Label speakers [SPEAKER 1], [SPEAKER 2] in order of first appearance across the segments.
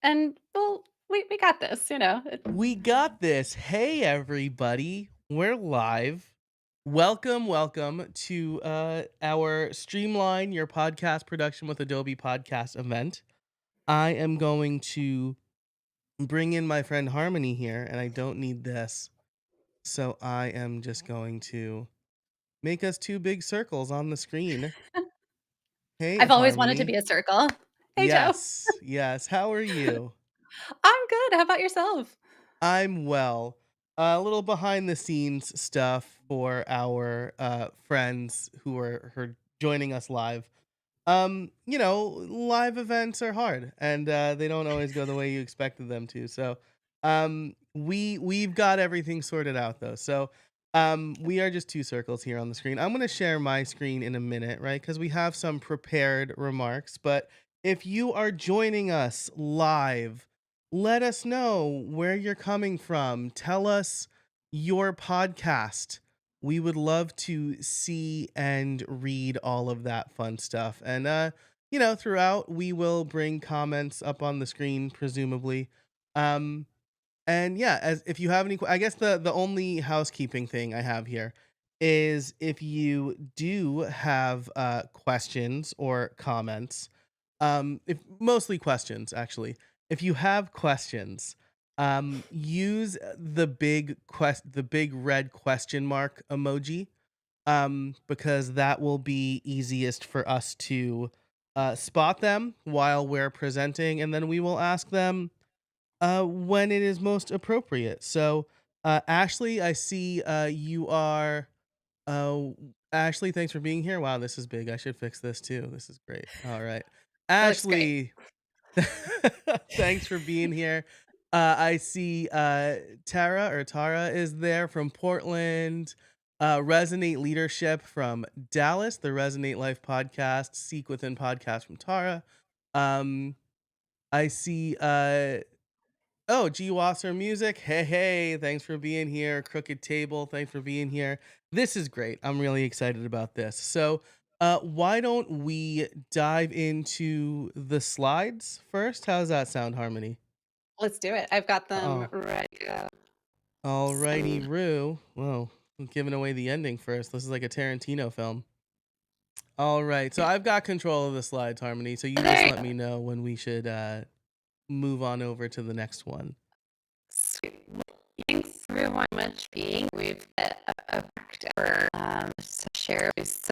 [SPEAKER 1] and we got this,
[SPEAKER 2] We got this. Hey, everybody. We're live. Welcome to our Streamline Your Podcast Production with Adobe Podcast event. I am going to bring in my friend Harmony here, and I don't need this. So I am just going to make us two big circles on the screen. Hey,
[SPEAKER 1] I've always wanted to
[SPEAKER 2] Harmony.
[SPEAKER 1] be a circle. Hey, Joe.
[SPEAKER 2] Yes. How are you?
[SPEAKER 1] I'm good. How about yourself?
[SPEAKER 2] I'm well. A little behind the scenes stuff for our friends who are joining us live. Live events are hard and they don't always go the way you expected them to. So, we've got everything sorted out though. So, we are just two circles here on the screen. I'm going to share my screen in a minute, right? Cuz we have some prepared remarks, but if you are joining us live, let us know where you're coming from. Tell us your podcast. We would love to see and read all of that fun stuff. And throughout we will bring comments up on the screen presumably. Um and yeah, as if you have any I guess the only housekeeping thing I have here is if you do have questions or comments, if mostly questions actually. If you have questions, use the big red question mark emoji, because that will be easiest for us to spot them while we're presenting, and then we will ask them when it is most appropriate. So, Ashley, I see you are. Uh, Ashley, thanks for being here. Wow, this is big. I should fix this too. This is great. All right,
[SPEAKER 1] It looks great.
[SPEAKER 2] Ashley, thanks for being here. I see Tara is there from Portland. Resonate Leadership from Dallas, the Resonate Life podcast, Seek Within podcast from Tara. Um, I see oh, G Wasser Music. Hey, thanks for being here. Crooked Table, thanks for being here. This is great. I'm really excited about this. So, why don't we dive into the slides first? How's that sound, Harmony?
[SPEAKER 1] Let's do it. I've got them
[SPEAKER 2] Oh,
[SPEAKER 1] ready to go.
[SPEAKER 2] alrighty,
[SPEAKER 1] Some
[SPEAKER 2] Rue. Well, I'm giving away the ending first. This is like a Tarantino film. All right, so I've got control of the slides, Harmony. So you just
[SPEAKER 1] there you
[SPEAKER 2] let
[SPEAKER 1] go.
[SPEAKER 2] me know when we should move on over to the next one.
[SPEAKER 1] Sweet. Thanks everyone much being. We've got a packed hour to share. So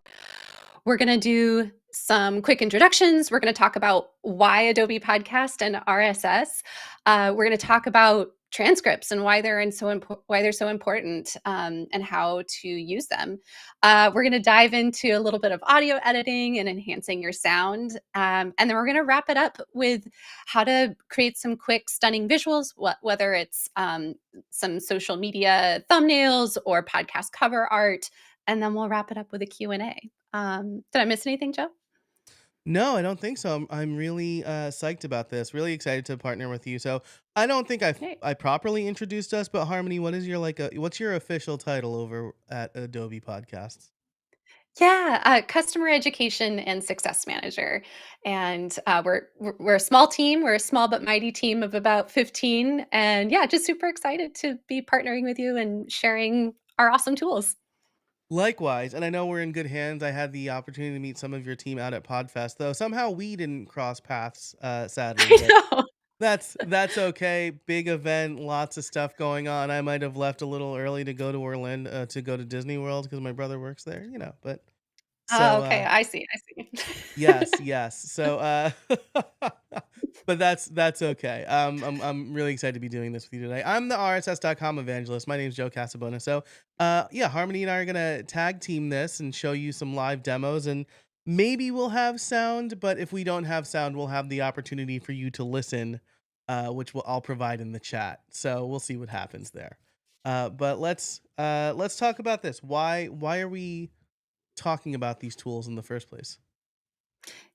[SPEAKER 1] we're going to do some quick introductions. We're going to talk about why Adobe Podcast and RSS. We're going to talk about transcripts and why they're so important, and how to use them. We're going to dive into a little bit of audio editing and enhancing your sound, and then we're going to wrap it up with how to create some quick, stunning visuals. Whether it's some social media thumbnails or podcast cover art, and then we'll wrap it up with a Q&A. Did I miss anything, Joe?
[SPEAKER 2] No, I don't think so. I'm really psyched about this. Really excited to partner with you. So I don't think
[SPEAKER 1] Great.
[SPEAKER 2] I properly introduced us, but Harmony, what is your what's your official title over at Adobe Podcasts?
[SPEAKER 1] Yeah, customer education and success manager, and we're a small team. We're a small but mighty team of about 15, and yeah, just super excited to be partnering with you and sharing our awesome tools.
[SPEAKER 2] Likewise, and I know we're in good hands. I had the opportunity to meet some of your team out at Podfest, though somehow we didn't cross paths, sadly. But
[SPEAKER 1] I know.
[SPEAKER 2] that's okay. Big event, lots of stuff going on. I might have left a little early to go to Orlando to go to Disney World because my brother works there, But
[SPEAKER 1] Oh,
[SPEAKER 2] so
[SPEAKER 1] okay, I see. I see.
[SPEAKER 2] yes. So, but that's okay. I'm really excited to be doing this with you today. I'm the RSS.com evangelist. My name's Joe Casabona. So, yeah, Harmony and I are gonna tag team this and show you some live demos, and maybe we'll have sound. But if we don't have sound, we'll have the opportunity for you to listen, which I'll provide in the chat. So we'll see what happens there. But let's talk about this. Why are we talking about these tools in the first place?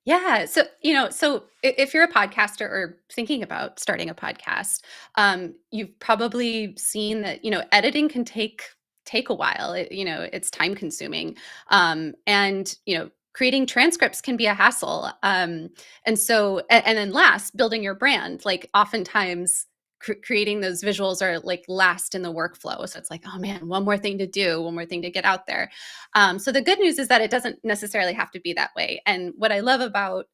[SPEAKER 1] Yeah. If you're a podcaster or thinking about starting a podcast, you've probably seen that, editing can take a while. It's time consuming. And, creating transcripts can be a hassle. And so, and then last, building your brand. Like oftentimes, creating those visuals are like last in the workflow. So it's like, oh man, one more thing to do, one more thing to get out there. So the good news is that it doesn't necessarily have to be that way. And what I love about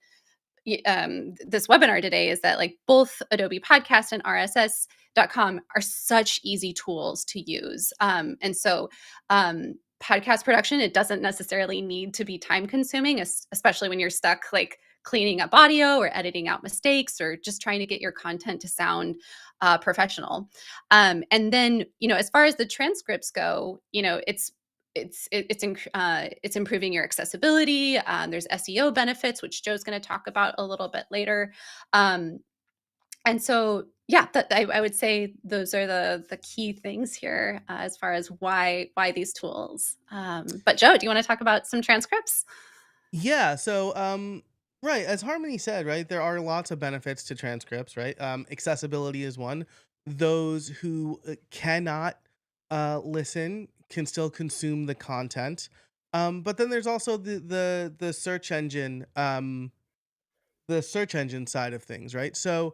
[SPEAKER 1] this webinar today is that like both Adobe Podcast and RSS.com are such easy tools to use. And so podcast production, it doesn't necessarily need to be time consuming, especially when you're stuck like cleaning up audio or editing out mistakes or just trying to get your content to sound professional. And then, as far as the transcripts go, it's improving your accessibility. There's SEO benefits, which Joe's going to talk about a little bit later. Um, and so, yeah, I would say those are the key things here as far as why these tools. But Joe, do you want to talk about some transcripts?
[SPEAKER 2] Yeah, so right, as Harmony said, right, there are lots of benefits to transcripts, right? Accessibility is one. Those who cannot listen can still consume the content. But then there's also the search engine side of things, right? So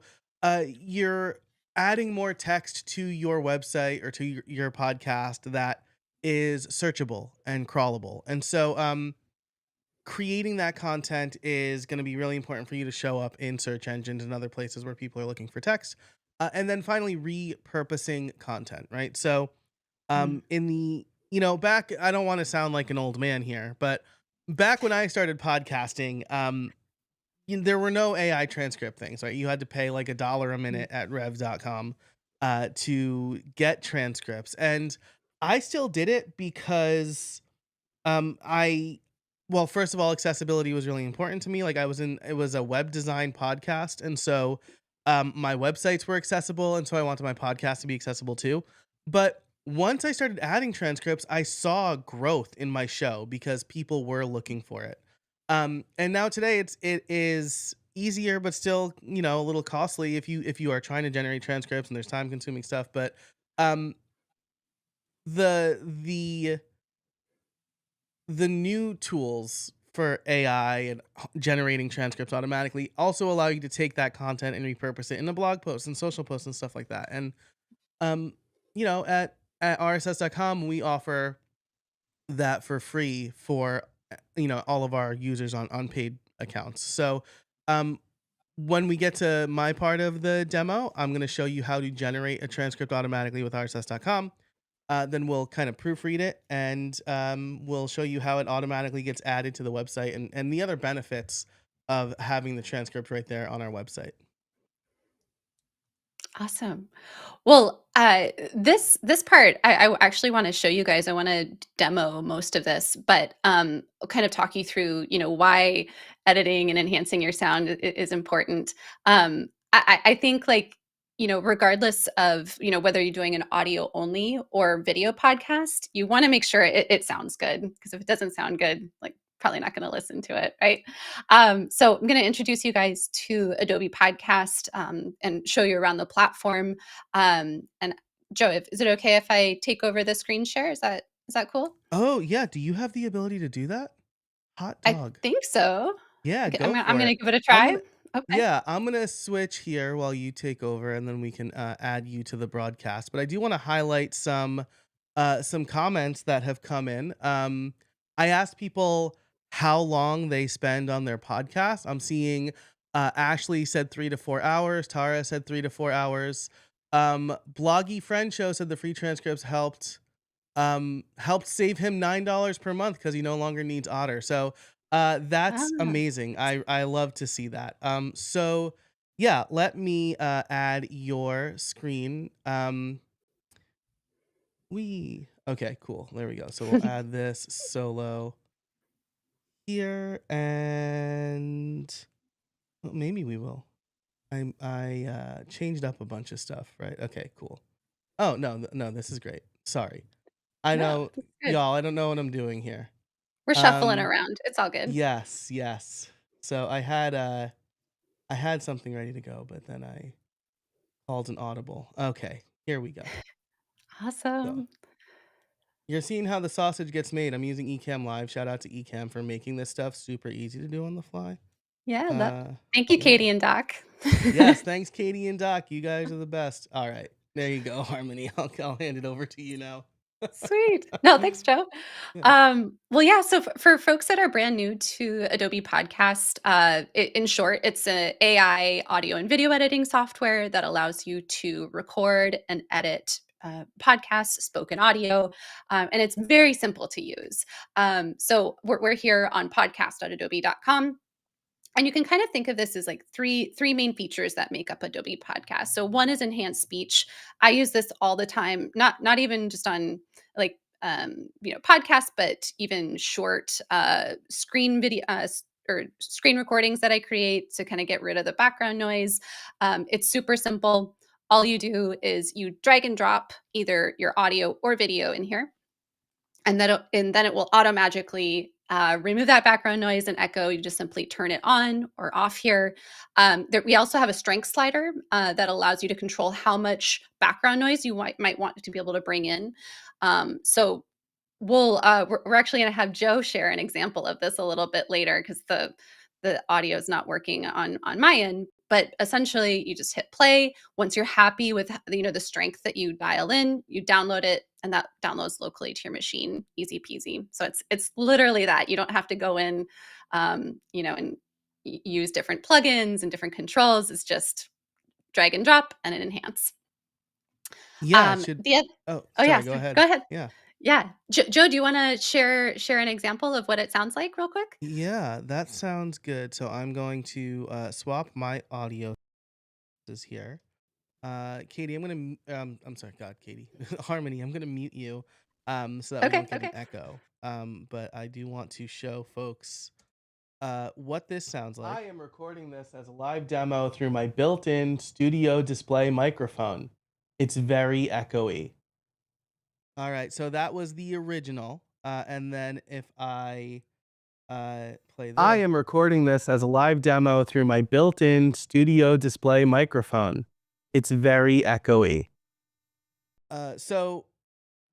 [SPEAKER 2] you're adding more text to your website or to your podcast that is searchable and crawlable. And so creating that content is going to be really important for you to show up in search engines and other places where people are looking for text. And then finally, repurposing content, right? So,
[SPEAKER 1] Mm.
[SPEAKER 2] in the, back, I don't want to sound like an old man here, but back when I started podcasting, there were no AI transcript things, right? You had to pay like $1 a
[SPEAKER 1] Mm.
[SPEAKER 2] minute at rev.com to get transcripts. And I still did it because I well, first of all, accessibility was really important to me. Like it was a web design podcast, and so my websites were accessible, and so I wanted my podcast to be accessible too. But once I started adding transcripts, I saw growth in my show because people were looking for it. And now today it is easier, but still, a little costly if you are trying to generate transcripts and there's time consuming stuff. But um, the the new tools for AI and generating transcripts automatically also allow you to take that content and repurpose it in a blog post and social posts and stuff like that. And um, at rss.com we offer that for free for all of our users on paid accounts. So um when we get to my part of the demo, I'm going to show you how to generate a transcript automatically with rss.com. Then we'll kind of proofread it and we'll show you how it automatically gets added to the website and the other benefits of having the transcript right there on our website.
[SPEAKER 1] Awesome. Well, this part, I actually want to show you guys. I want to demo most of this, but I'll kind of talk you through, why editing and enhancing your sound is important. I think like, regardless of, whether you're doing an audio only or video podcast, you want to make sure it sounds good, because if it doesn't sound good, like probably not going to listen to it, right? So I'm going to introduce you guys to Adobe Podcast and show you around the platform. And Joe, is it okay if I take over the screen share? Is that cool?
[SPEAKER 2] Oh, yeah. Do you have the ability to do that? Hot
[SPEAKER 1] I
[SPEAKER 2] dog.
[SPEAKER 1] think so.
[SPEAKER 2] Yeah,
[SPEAKER 1] Okay, I'm
[SPEAKER 2] go
[SPEAKER 1] gonna I'm
[SPEAKER 2] for
[SPEAKER 1] gonna
[SPEAKER 2] it.
[SPEAKER 1] give it a
[SPEAKER 2] I'm
[SPEAKER 1] try.
[SPEAKER 2] gonna
[SPEAKER 1] Okay.
[SPEAKER 2] yeah, I'm gonna switch here while you take over, and then we can add you to the broadcast. But I do want to highlight some comments that have come in. I asked people how long they spend on their podcast. I'm seeing Ashley said 3 to 4 hours. Tara said 3 to 4 hours. Bloggy Friend Show said the free transcripts helped save him $9 per month because he no longer needs Otter. So that's
[SPEAKER 1] Ah,
[SPEAKER 2] amazing. I love to see that. So yeah, let me add your screen. We Okay, cool. There we go. So we'll add this solo here, and well, maybe we will. I changed up a bunch of stuff, right? Okay, cool. Oh no, no, this is great. Sorry. I
[SPEAKER 1] no,
[SPEAKER 2] know,
[SPEAKER 1] that's good.
[SPEAKER 2] y'all. I don't know what I'm doing here.
[SPEAKER 1] We're shuffling
[SPEAKER 2] Um,
[SPEAKER 1] around. It's all good.
[SPEAKER 2] yes, yes. So I had something ready to go, but then I called an audible. Okay, here we go. So
[SPEAKER 1] Awesome.
[SPEAKER 2] You're seeing how the sausage gets made. I'm using Ecamm Live. Shout out to Ecamm for making this stuff super easy to do on the fly.
[SPEAKER 1] Yeah, that
[SPEAKER 2] Uh,
[SPEAKER 1] thank you,
[SPEAKER 2] yeah.
[SPEAKER 1] Katie and Doc.
[SPEAKER 2] Yes, thanks, Katie and Doc. You guys are the best. All right, there you go, Harmony. I'll hand it over to you now.
[SPEAKER 1] Sweet. No, thanks, Joe.
[SPEAKER 2] Yeah.
[SPEAKER 1] Well, yeah. So for folks that are brand new to Adobe Podcast, in short, it's an AI audio and video editing software that allows you to record and edit podcasts, spoken audio, and it's very simple to use. So we're here on podcast.adobe.com. And you can kind of think of this as like three main features that make up Adobe Podcast. So one is enhanced speech. I use this all the time, not even just on like podcasts, but even short screen video or screen recordings that I create to kind of get rid of the background noise. It's super simple. All you do is you drag and drop either your audio or video in here, and then it will automatically remove that background noise and echo. You just simply turn it on or off here. We also have a strength slider that allows you to control how much background noise you might want to be able to bring in. So we're actually going to have Joe share an example of this a little bit later because the audio is not working on my end. But essentially, you just hit play. Once you're happy with the strength that you dial in, you download it, and that downloads locally to your machine, easy peasy. So it's literally that. You don't have to go in, and use different plugins and different controls. It's just drag and drop and an enhance.
[SPEAKER 2] Yeah, it should.
[SPEAKER 1] The
[SPEAKER 2] Oh,
[SPEAKER 1] Oh yeah,
[SPEAKER 2] sorry. Go
[SPEAKER 1] go
[SPEAKER 2] ahead.
[SPEAKER 1] ahead.
[SPEAKER 2] Yeah.
[SPEAKER 1] Yeah. Joe, do you wanna share an example of what it sounds like real quick?
[SPEAKER 2] Yeah, that sounds good. So I'm going to swap my audio is here. Katie, I'm sorry, God, Katie. Harmony, I'm gonna mute you so that we
[SPEAKER 1] Okay,
[SPEAKER 2] don't get an
[SPEAKER 1] okay.
[SPEAKER 2] echo. But I do want to show folks what this sounds like. I am recording this as a live demo through my built-in studio display microphone. It's very echoey. All right, so that was the original. And then if I play this. I am recording this as a live demo through my built-in studio display microphone. It's very echoey. So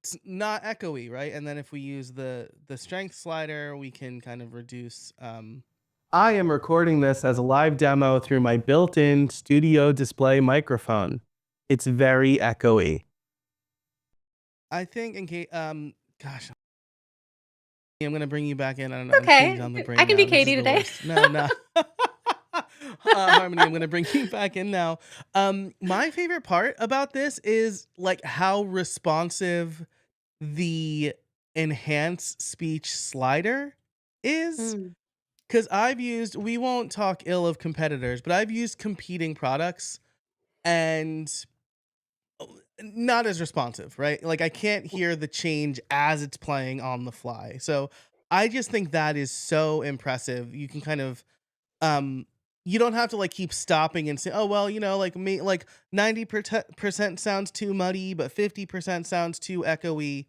[SPEAKER 2] it's not echoey, right? And then if we use the strength slider, we can kind of reduce. I am recording this as a live demo through my built-in studio display microphone. It's very echoey. I think in case, gosh, I'm gonna bring you back in. I don't know. I'm Katie's
[SPEAKER 1] Okay.
[SPEAKER 2] on the
[SPEAKER 1] I
[SPEAKER 2] brain
[SPEAKER 1] can be
[SPEAKER 2] now. This is
[SPEAKER 1] Katie
[SPEAKER 2] the
[SPEAKER 1] today.
[SPEAKER 2] worst. No, no. Harmony, I'm gonna bring you back in now. My favorite part about this is like how responsive the enhance speech slider is.
[SPEAKER 1] Mm,
[SPEAKER 2] Because we won't talk ill of competitors, but I've used competing products and not as responsive, right? Like I can't hear the change as it's playing on the fly. So I just think that is so impressive. You can kind of um you don't have to like keep stopping and say, oh well, like me, like 90% sounds too muddy, but 50% sounds too echoey.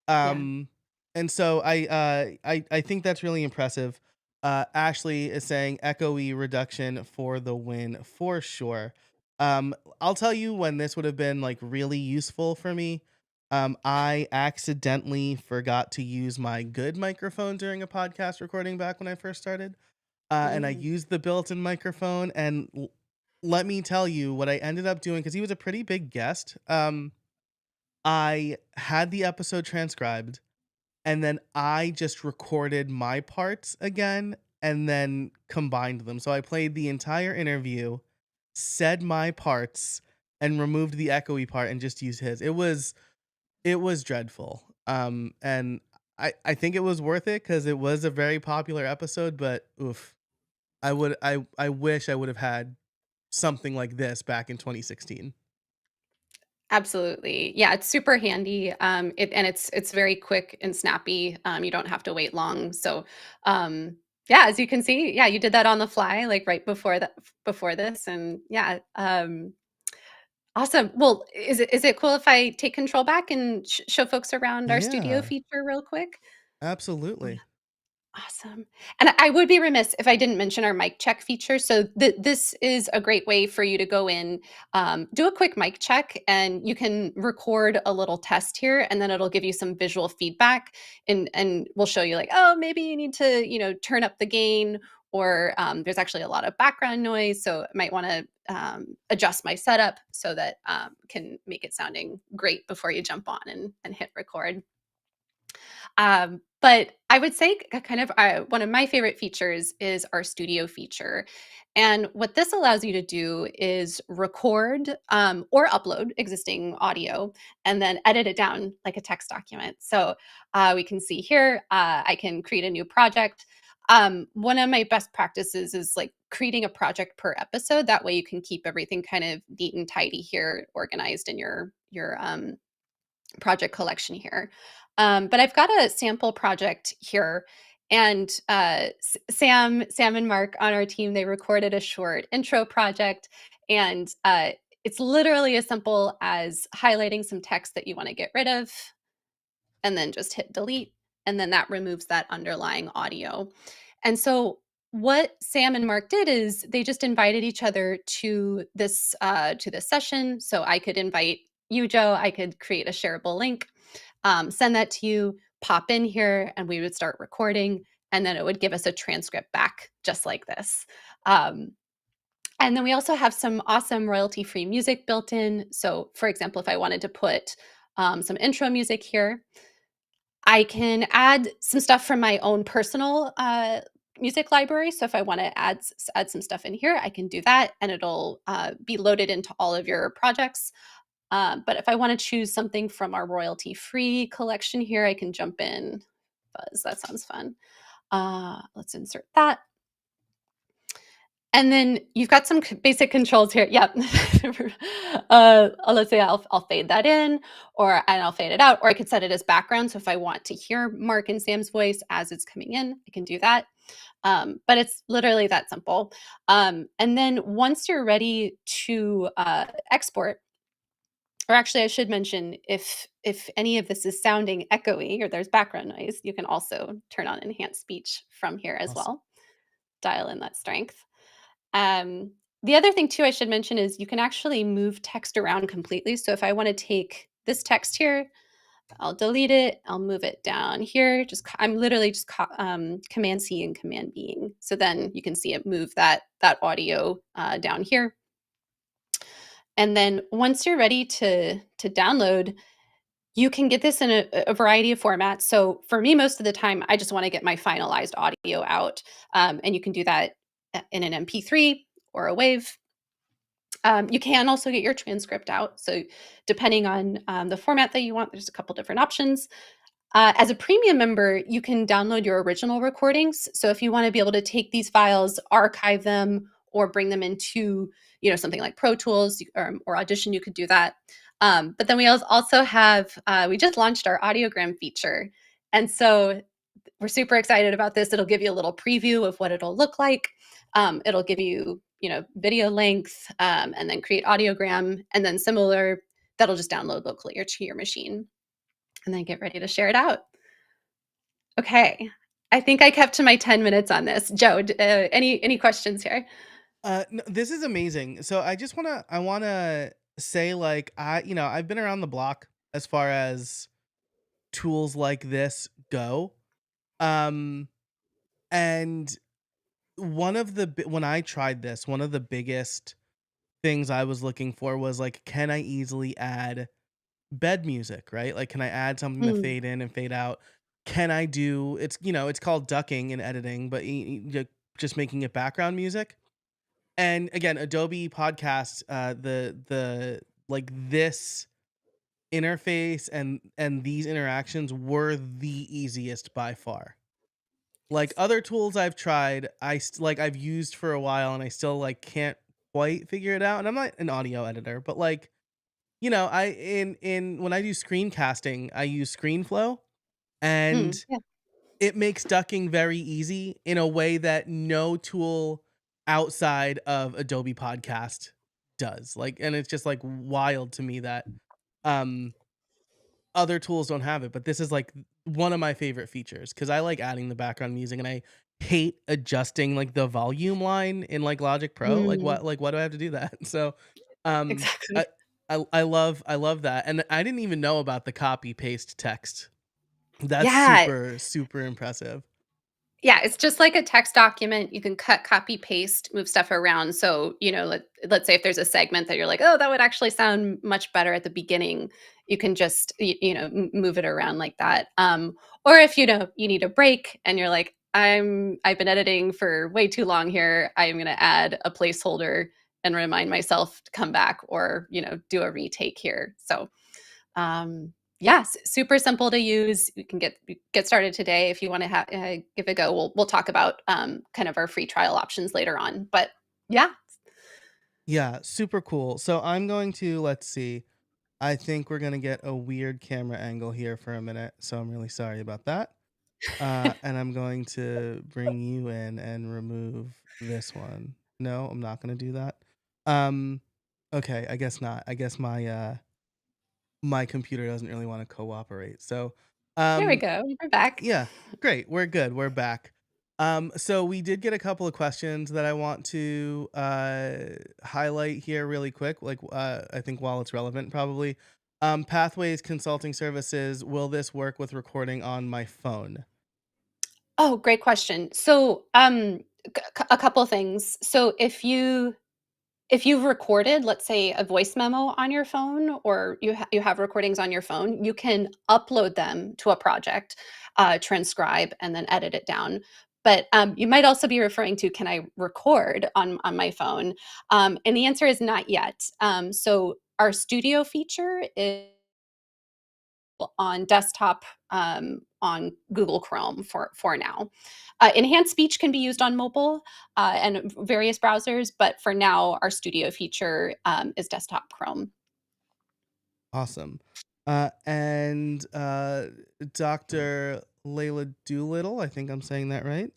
[SPEAKER 1] yeah.
[SPEAKER 2] um and so I think that's really impressive. Ashley is saying echoey reduction for the win for sure. I'll tell you when this would have been like really useful for me. I accidentally forgot to use my good microphone during a podcast recording back when I first started, and I
[SPEAKER 1] Mm,
[SPEAKER 2] used the built-in microphone. And let me tell you what I ended up doing because he was a pretty big guest. I had the episode transcribed, and then I just recorded my parts again and then combined them. So I played the entire interview, said my parts, and removed the echoey part and just used his. It was dreadful. And I think it was worth it because it was a very popular episode, but oof. I wish I would have had something like this back in 2016.
[SPEAKER 1] absolutely. Yeah, it's super handy. It's very quick and snappy. You don't have to wait long. So, yeah, as you can see, yeah, you did that on the fly, like right before this, and yeah, awesome. Well, is it cool if I take control back and show folks around our studio
[SPEAKER 2] Yeah,
[SPEAKER 1] feature real quick?
[SPEAKER 2] absolutely.
[SPEAKER 1] Awesome. And I would be remiss if I didn't mention our mic check feature. So this is a great way for you to go in, do a quick mic check, and you can record a little test here, and then it'll give you some visual feedback, and we'll show you like, oh, maybe you need to, turn up the gain, or there's actually a lot of background noise, so I might want to adjust my setup so that can make it sounding great before you jump on and hit record. But I would say kind of one of my favorite features is our studio feature. And what this allows you to do is record or upload existing audio and then edit it down like a text document. So we can see here, I can create a new project. One of my best practices is like creating a project per episode. That way you can keep everything kind of neat and tidy here, organized in your project collection here. But I've got a sample project here, and Sam and Mark on our team, they recorded a short intro project, and it's literally as simple as highlighting some text that you want to get rid of, and then just hit delete, and then that removes that underlying audio. And so what Sam and Mark did is they just invited each other to this session. So I could invite you, Joe. I could create a shareable link, send that to you, pop in here, and we would start recording. And then it would give us a transcript back just like this. And then we also have some awesome royalty-free music built in. So for example, if I wanted to put some intro music here, I can add some stuff from my own personal music library. So if I want to add some stuff in here, I can do that, and it'll be loaded into all of your projects. But if I want to choose something from our royalty-free collection here, I can jump in. Buzz, that sounds fun. Let's insert that. And then you've got some basic controls here. Yep. Let's say I'll fade that in, and I'll fade it out, or I could set it as background. So if I want to hear Mark and Sam's voice as it's coming in, I can do that. But it's literally that simple. And then once you're ready to export, or actually I should mention, if any of this is sounding echoey or there's background noise, you can also turn on enhanced speech from here as
[SPEAKER 2] Awesome.
[SPEAKER 1] well. Dial in that strength. The other thing too I should mention is you can actually move text around completely. So if I want to take this text here, I'll delete it. I'll move it down here. I'm literally just Command C and Command B. So then you can see it move that audio down here. And then once you're ready to download, you can get this in a variety of formats. So for me, most of the time, I just want to get my finalized audio out, and you can do that in an MP3 or a WAV. You can also get your transcript out. So depending on the format that you want, there's a couple different options. As a premium member, you can download your original recordings. So if you want to be able to take these files, archive them, or bring them into something like Pro Tools or Audition, you could do that. But then we also have, we just launched our audiogram feature. And so we're super excited about this. It'll give you a little preview of what it'll look like. It'll give you, video length, and then create audiogram, and then similar, that'll just download locally or to your machine, and then get ready to share it out. Okay. I think I kept to my 10 minutes on this. Joe, any questions here?
[SPEAKER 2] No, this is amazing. So I wanna say, like, I've been around the block as far as tools like this go. Um, and when I tried this, one of the biggest things I was looking for was like, can I easily add bed music, right? Like, can I add something to
[SPEAKER 1] Mm,
[SPEAKER 2] fade in and fade out? Can I do it's called ducking in editing, but just making it background music. And again, Adobe Podcast, the like this interface and these interactions were the easiest by far. Like
[SPEAKER 1] yes.
[SPEAKER 2] other tools I've tried, I've used for a while and I still like can't quite figure it out. And I'm not an audio editor, but like, I in when I do screencasting, I use ScreenFlow, and
[SPEAKER 1] Yeah.
[SPEAKER 2] it makes ducking very easy in a way that no tool outside of Adobe Podcast does. Like, and it's just like wild to me that um other tools don't have it, but this is like one of my favorite features because I like adding the background music and I hate adjusting like the volume line in like Logic Pro.
[SPEAKER 1] Mm,
[SPEAKER 2] Like why do I have to do that? So um I
[SPEAKER 1] exactly.
[SPEAKER 2] I love that. And I didn't even know about the copy paste text. That's
[SPEAKER 1] Yeah.
[SPEAKER 2] super, super impressive.
[SPEAKER 1] Yeah, it's just like a text document. You can cut, copy, paste, move stuff around. So, let's say if there's a segment that you're like, oh, that would actually sound much better at the beginning, you can just, move it around like that. Or if you need a break and you're like, I've been editing for way too long here. I am going to add a placeholder and remind myself to come back or, do a retake here. So, yeah, super simple to use. You can get started today if you want to give it a go. We'll talk about kind of our free trial options later on. But yeah,
[SPEAKER 2] Yeah, super cool. So I'm going to let's see. I think we're gonna get a weird camera angle here for a minute. So I'm really sorry about that. And I'm going to bring you in and remove this one. No, I'm not gonna do that. Um, okay, I guess not. I guess my computer doesn't really want to cooperate. So,
[SPEAKER 1] there we
[SPEAKER 2] um,
[SPEAKER 1] go. We're back.
[SPEAKER 2] yeah, great. We're good. We're back. So we did get a couple of questions that I want to highlight here really quick. Like, I think while it's relevant, probably. Pathways Consulting Services. Will this work with recording on my phone?
[SPEAKER 1] Oh, great question. So, a couple things. So, if you've recorded, let's say, a voice memo on your phone, or you have recordings on your phone, you can upload them to a project, transcribe, and then edit it down. But you might also be referring to, can I record on my phone? And the answer is not yet. So our studio feature is on desktop on Google Chrome for now. Enhanced speech can be used on mobile and various browsers, but for now, our studio feature is desktop Chrome.
[SPEAKER 2] Awesome. And Dr. Layla Doolittle, I think I'm saying that right.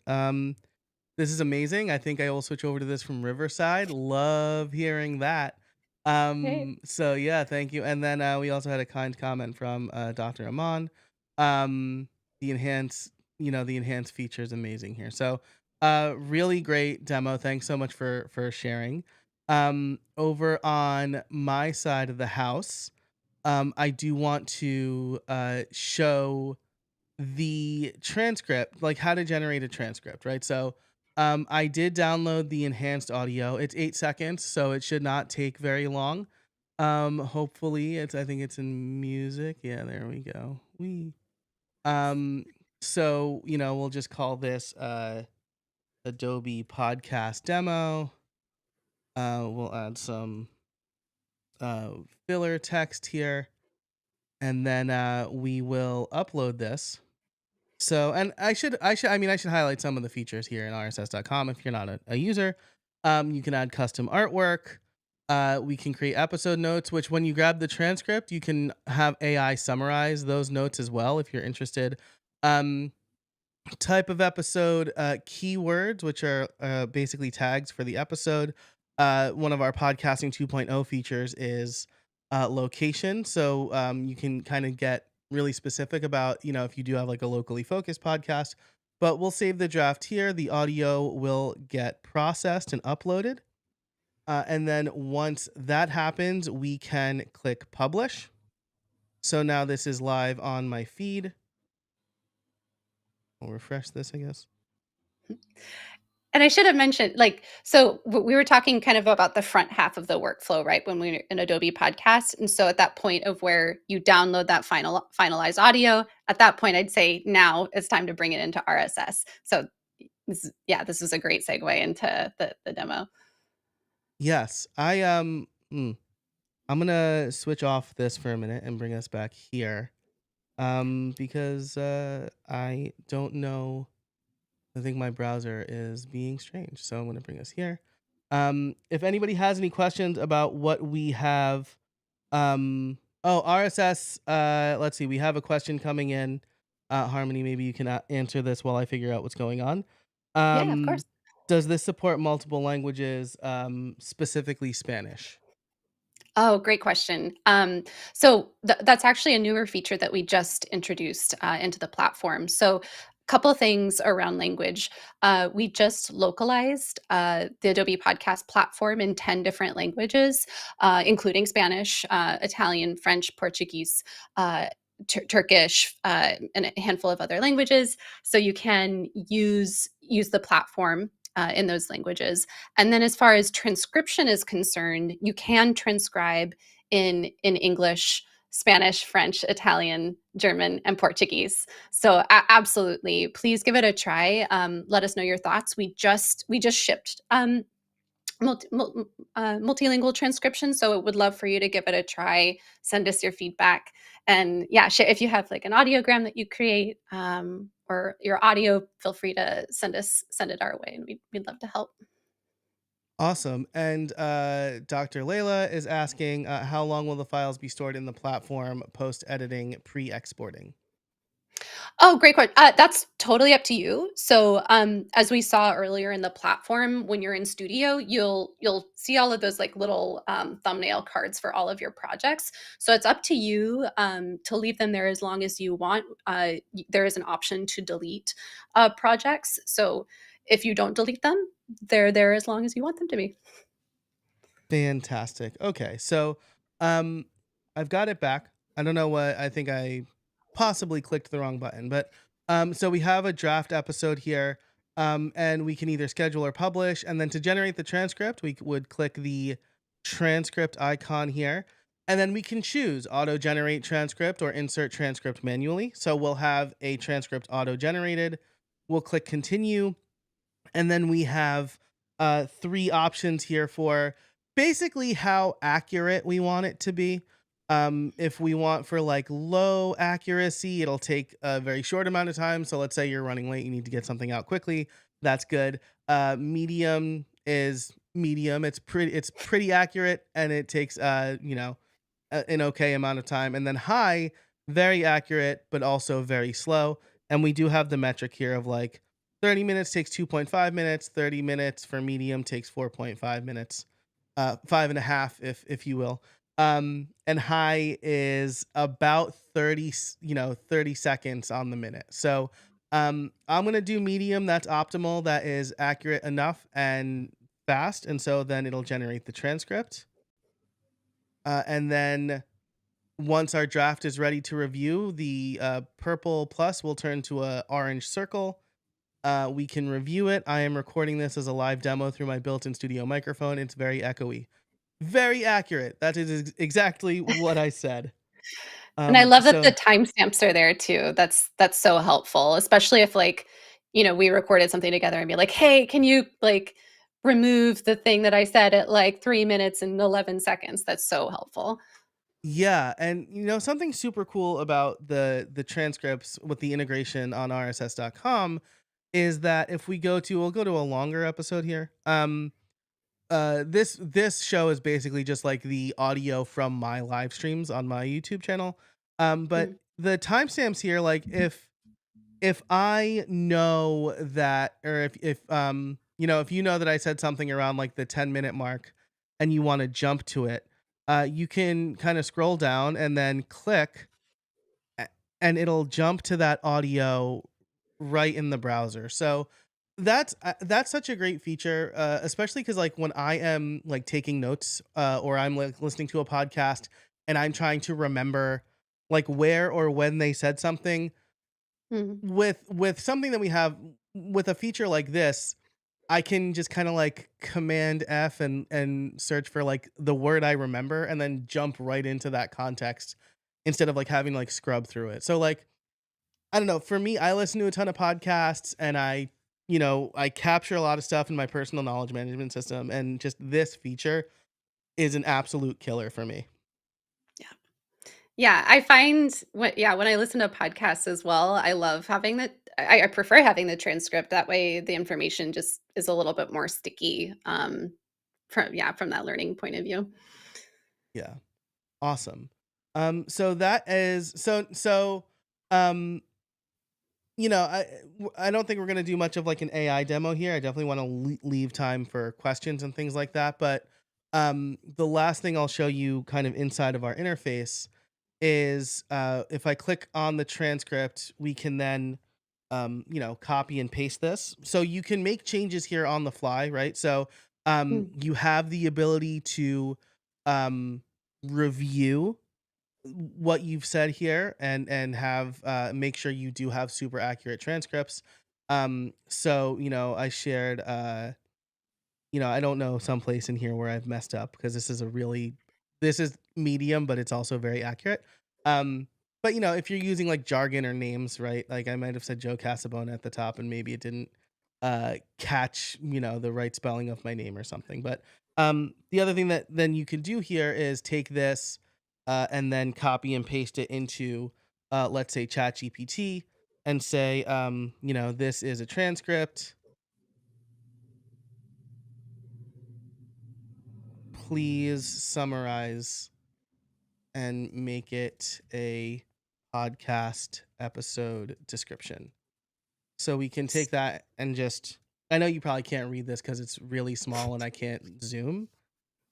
[SPEAKER 2] This is amazing. I think I will switch over to this from Riverside. Love hearing that.
[SPEAKER 1] Great.
[SPEAKER 2] So yeah, thank you. And then we also had a kind comment from Dr. Aman. The enhanced, the enhanced feature is amazing here. So really great demo. Thanks so much for sharing. Over on my side of the house, I do want to show the transcript, like how to generate a transcript, right? So I did download the enhanced audio. It's 8 seconds, so it should not take very long. Hopefully I think it's in music. Yeah, there we go. We um so we'll just call this Adobe Podcast demo. We'll add some uh filler text here, and then we will upload this. So, and I should highlight some of the features here in rss.com. If you're not a user, you can add custom artwork. We can create episode notes, which when you grab the transcript, you can have AI summarize those notes as well if you're interested. Um, Type of episode, keywords, which are basically tags for the episode. One of our podcasting 2.0 features is location. So you can kind of get really specific about, if you do have like a locally focused podcast. But we'll save the draft here. The audio will get processed and uploaded. And then once that happens, we can click publish. So now this is live on my feed. I'll refresh this, I guess.
[SPEAKER 1] And I should have mentioned, so we were talking kind of about the front half of the workflow, right? When we were in Adobe Podcast. And so at that point of where you download that finalized audio, at that point, I'd say now it's time to bring it into RSS. So this is a great segue into the demo.
[SPEAKER 2] Yes, I'm gonna switch off this for a minute and bring us back here. Because I don't know. I think my browser is being strange, so I'm gonna bring us here. If anybody has any questions about what we have, oh, RSS. Let's see. We have a question coming in. Harmony, maybe you can answer this while I figure out what's going on.
[SPEAKER 1] Yeah, of course.
[SPEAKER 2] Um, does this support multiple languages, specifically Spanish?
[SPEAKER 1] Oh, great question. So that's actually a newer feature that we just introduced into the platform. So, a couple things around language. We just localized the Adobe Podcast platform in 10 different languages, including Spanish, Italian, French, Portuguese. Turkish, and a handful of other languages, so you can use the platform in those languages. And then as far as transcription is concerned, you can transcribe in English, Spanish, French, Italian, German, and Portuguese. So absolutely, please give it a try. Let us know your thoughts. We just shipped multi, multilingual transcription, so would love for you to give it a try. Send us your feedback, and yeah, if you have like an audiogram that you create or your audio, feel free to send it our way, and we'd love to help.
[SPEAKER 2] Awesome. And Dr. Layla is asking, how long will the files be stored in the platform post editing, pre exporting?
[SPEAKER 1] Oh, great question. That's totally up to you. So, as we saw earlier in the platform, when you're in Studio, you'll see all of those like little thumbnail cards for all of your projects. So it's up to you to leave them there as long as you want. There is an option to delete projects. So if you don't delete them, they're there as long as you want them to be.
[SPEAKER 2] Fantastic. Okay, so um, I've got it back. I don't know what I think I possibly clicked the wrong button, but so we have a draft episode here, and we can either schedule or publish. And then to generate the transcript, we would click the transcript icon here, and then we can choose auto generate transcript or insert transcript manually. So we'll have a transcript auto generated. We'll click continue, and then we have three options here for basically how accurate we want it to be. If we want for like low accuracy, it'll take a very short amount of time. So let's say you're running late, you need to get something out quickly. That's good. Medium is medium. It's pretty accurate, and it takes an okay amount of time. And then high, very accurate, but also very slow. And we do have the metric here of like 30 minutes takes 2.5 minutes, 30 minutes for medium takes 4.5 minutes, five and a half, if you will. And high is about 30 seconds on the minute. So I'm gonna do medium. That's optimal. That is accurate enough and fast. And so then it'll generate the transcript. And then once our draft is ready to review, the purple plus will turn to a orange circle. We can review it. I am recording this as a live demo through my built-in studio microphone. It's very echoey. Very accurate. That is exactly what I said.
[SPEAKER 1] And I love that the
[SPEAKER 2] So
[SPEAKER 1] timestamps are there too. That's so helpful, especially if like, we recorded something together and be like, "Hey, can you like remove the thing that I said at like 3 minutes and 11 seconds?" That's so helpful.
[SPEAKER 2] yeah, and something super cool about the transcripts with the integration on rss.com is that if we'll go to a longer episode here. This show is basically just like the audio from my live streams on my YouTube channel. But
[SPEAKER 1] Mhm.
[SPEAKER 2] the timestamps here, like if I know that, or if you know that I said something around like the 10-minute mark and you want to jump to it, you can kind of scroll down and then click, a- and it'll jump to that audio right in the browser. So that's such a great feature, especially because like when I am like taking notes, or I'm like listening to a podcast and I'm trying to remember like where or when they said something.
[SPEAKER 1] Mhm.
[SPEAKER 2] With something that we have with a feature like this, I can just kind of like command F and search for like the word I remember and then jump right into that context instead of like having to like scrub through it. So like I don't know, for me, I listen to a ton of podcasts, and I capture a lot of stuff in my personal knowledge management system, and just this feature is an absolute killer for me.
[SPEAKER 1] Yeah. Yeah, I find when I listen to podcasts as well, I love having I prefer having the transcript. That way the information just is a little bit more sticky, from that learning point of view.
[SPEAKER 2] Yeah. Awesome. So that is so um I don't think we're gonna do much of like an AI demo here. I definitely want to leave time for questions and things like that. But The last thing I'll show you kind of inside of our interface is if I click on the transcript, we can then copy and paste this. So you can make changes here on the fly, right? So
[SPEAKER 1] Mm.
[SPEAKER 2] you have the ability to um, review what you've said here and have make sure you do have super accurate transcripts. So I shared I don't know someplace in here where I've messed up because this is medium, but it's also very accurate. Um, but if you're using like jargon or names, right? Like I might have said Joe Casabona at the top, and maybe it didn't catch the right spelling of my name or something. But the other thing that then you can do here is take this and then copy and paste it into let's say ChatGPT and say this is a transcript. Please summarize and make it a podcast episode description. So we can take that and just I know you probably can't read this because it's really small and I can't zoom.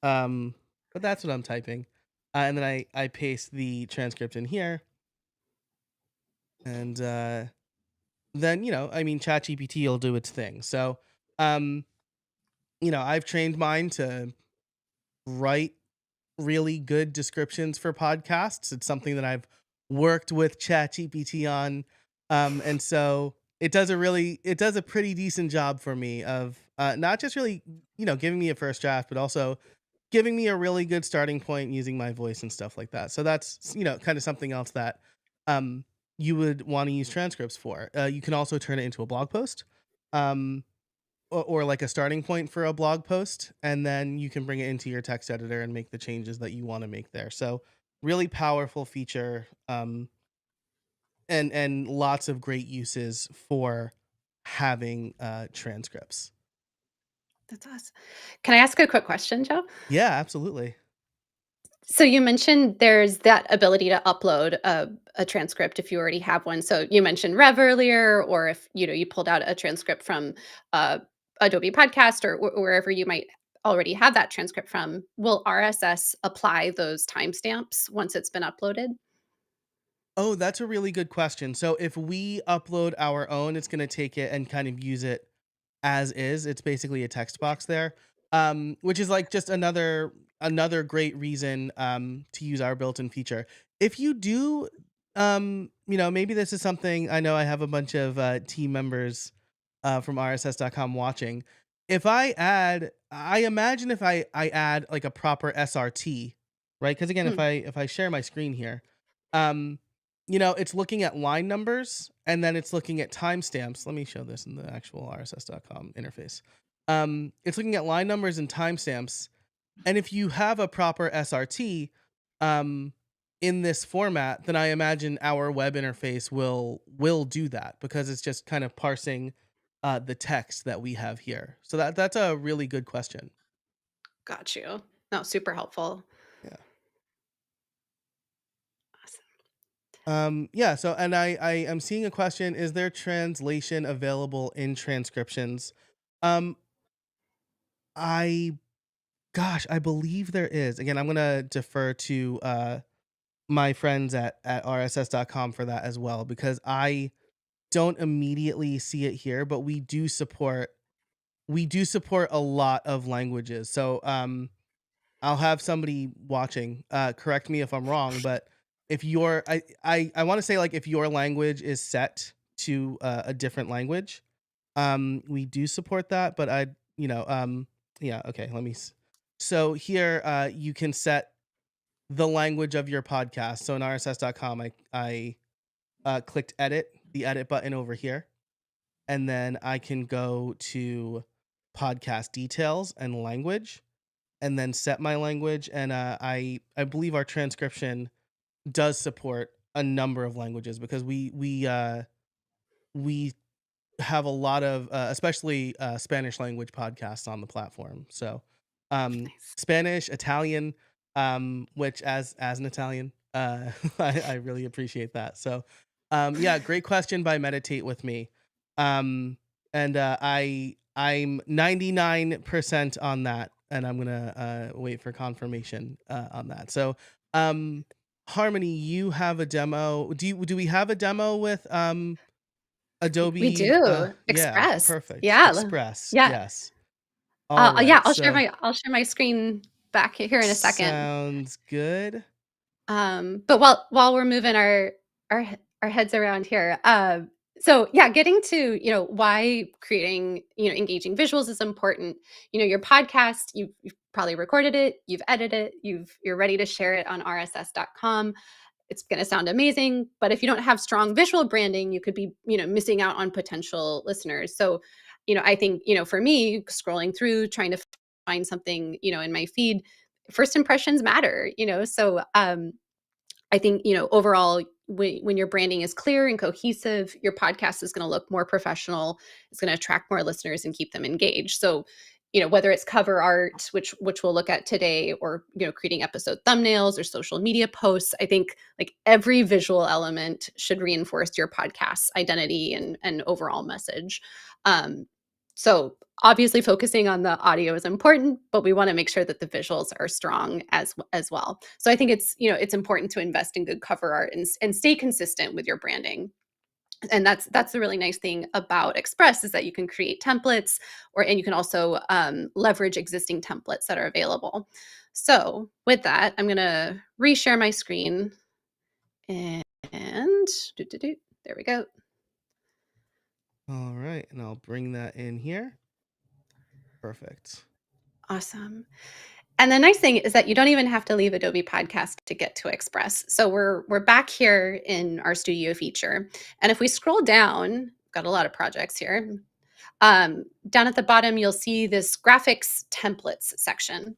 [SPEAKER 2] But that's what I'm typing. And then I paste the transcript in here. And then, ChatGPT will do its thing. So um, I've trained mine to write really good descriptions for podcasts. It's something that I've worked with ChatGPT on. And so it does a pretty decent job for me of not just really, giving me a first draft, but also giving me a really good starting point using my voice and stuff like that. So that's, kind of something else that um you would want to use transcripts for. You can also turn it into a blog post. Um or like a starting point for a blog post, and then you can bring it into your text editor and make the changes that you want to make there. So really powerful feature, and lots of great uses for having transcripts.
[SPEAKER 1] That's awesome. Can I ask a quick question, Joe?
[SPEAKER 2] Yeah, absolutely.
[SPEAKER 1] So you mentioned there's that ability to upload a transcript if you already have one. So you mentioned Rev earlier, or if you pulled out a transcript from uh, Adobe Podcast or wherever you might already have that transcript from. Will RSS apply those timestamps once it's been uploaded?
[SPEAKER 2] Oh, that's a really good question. So if we upload our own, it's going to take it and kind of use it as is. It's basically a text box there, which is like just another great reason to use our built-in feature. If you do, maybe this is something I know I have a bunch of team members from RSS.com watching. I imagine if I add like a proper SRT, right? Because again,
[SPEAKER 1] Hmm,
[SPEAKER 2] if I share my screen here, um, it's looking at line numbers and then it's looking at timestamps. Let me show this in the actual RSS.com interface. It's looking at line numbers and timestamps. And if you have a proper SRT um, in this format, then I imagine our web interface will do that because it's just kind of parsing the text that we have here. So that's a really good question.
[SPEAKER 1] got you. No, super helpful.
[SPEAKER 2] Yeah.
[SPEAKER 1] Awesome.
[SPEAKER 2] Yeah, so and I am seeing a question, is there translation available in transcriptions? Um I gosh, I believe there is. Again, I'm going to defer to my friends at rss.com for that as well because I don't immediately see it here, but we do support a lot of languages. So I'll have somebody watching correct me if I'm wrong, but if your I want to say like if your language is set to a different language, we do support that, but yeah, okay, so here you can set the language of your podcast. So in rss.com I clicked the edit button over here, and then I can go to podcast details and language and then set my language, and I believe our transcription does support a number of languages because we have a lot of especially Spanish language podcasts on the platform. So
[SPEAKER 1] Nice.
[SPEAKER 2] Spanish, Italian, which as an Italian, I really appreciate that. So yeah, great question by Meditate with me. Um and I'm 99% on that. and I'm gonna wait for confirmation on that. So, um, Harmony, you have a demo. Do we have a demo with
[SPEAKER 1] We
[SPEAKER 2] Adobe?
[SPEAKER 1] do.
[SPEAKER 2] Yeah,
[SPEAKER 1] Express.
[SPEAKER 2] perfect.
[SPEAKER 1] Yeah.
[SPEAKER 2] Express.
[SPEAKER 1] Yeah.
[SPEAKER 2] Yes. All
[SPEAKER 1] Yeah,
[SPEAKER 2] right. So
[SPEAKER 1] I'll share my screen back here in a second.
[SPEAKER 2] sounds good.
[SPEAKER 1] But while we're moving our heads around here, so yeah, getting to why creating engaging visuals is important. Your podcast, you've probably recorded it, you've edited it, you're ready to share it on rss.com. It's going to sound amazing, but if you don't have strong visual branding, you could be missing out on potential listeners. So I think for me, scrolling through trying to find something in my feed, first impressions matter. So I think, overall, when your branding is clear and cohesive, your podcast is going to look more professional. It's going to attract more listeners and keep them engaged. So, whether it's cover art, which we'll look at today, or creating episode thumbnails or social media posts, I think like every visual element should reinforce your podcast's identity and overall message. Um, so obviously focusing on the audio is important, but we want to make sure that the visuals are strong as well. So I think it's important to invest in good cover art and stay consistent with your branding. And that's the really nice thing about Express is that you can create templates and you can also leverage existing templates that are available. So with that, I'm going to reshare my screen and there we go.
[SPEAKER 2] All right, and I'll bring that in here. Perfect.
[SPEAKER 1] Awesome. And the nice thing is that you don't even have to leave Adobe Podcast to get to Express. So we're back here in our studio feature. And if we scroll down, got a lot of projects here. Down at the bottom, you'll see this graphics templates section.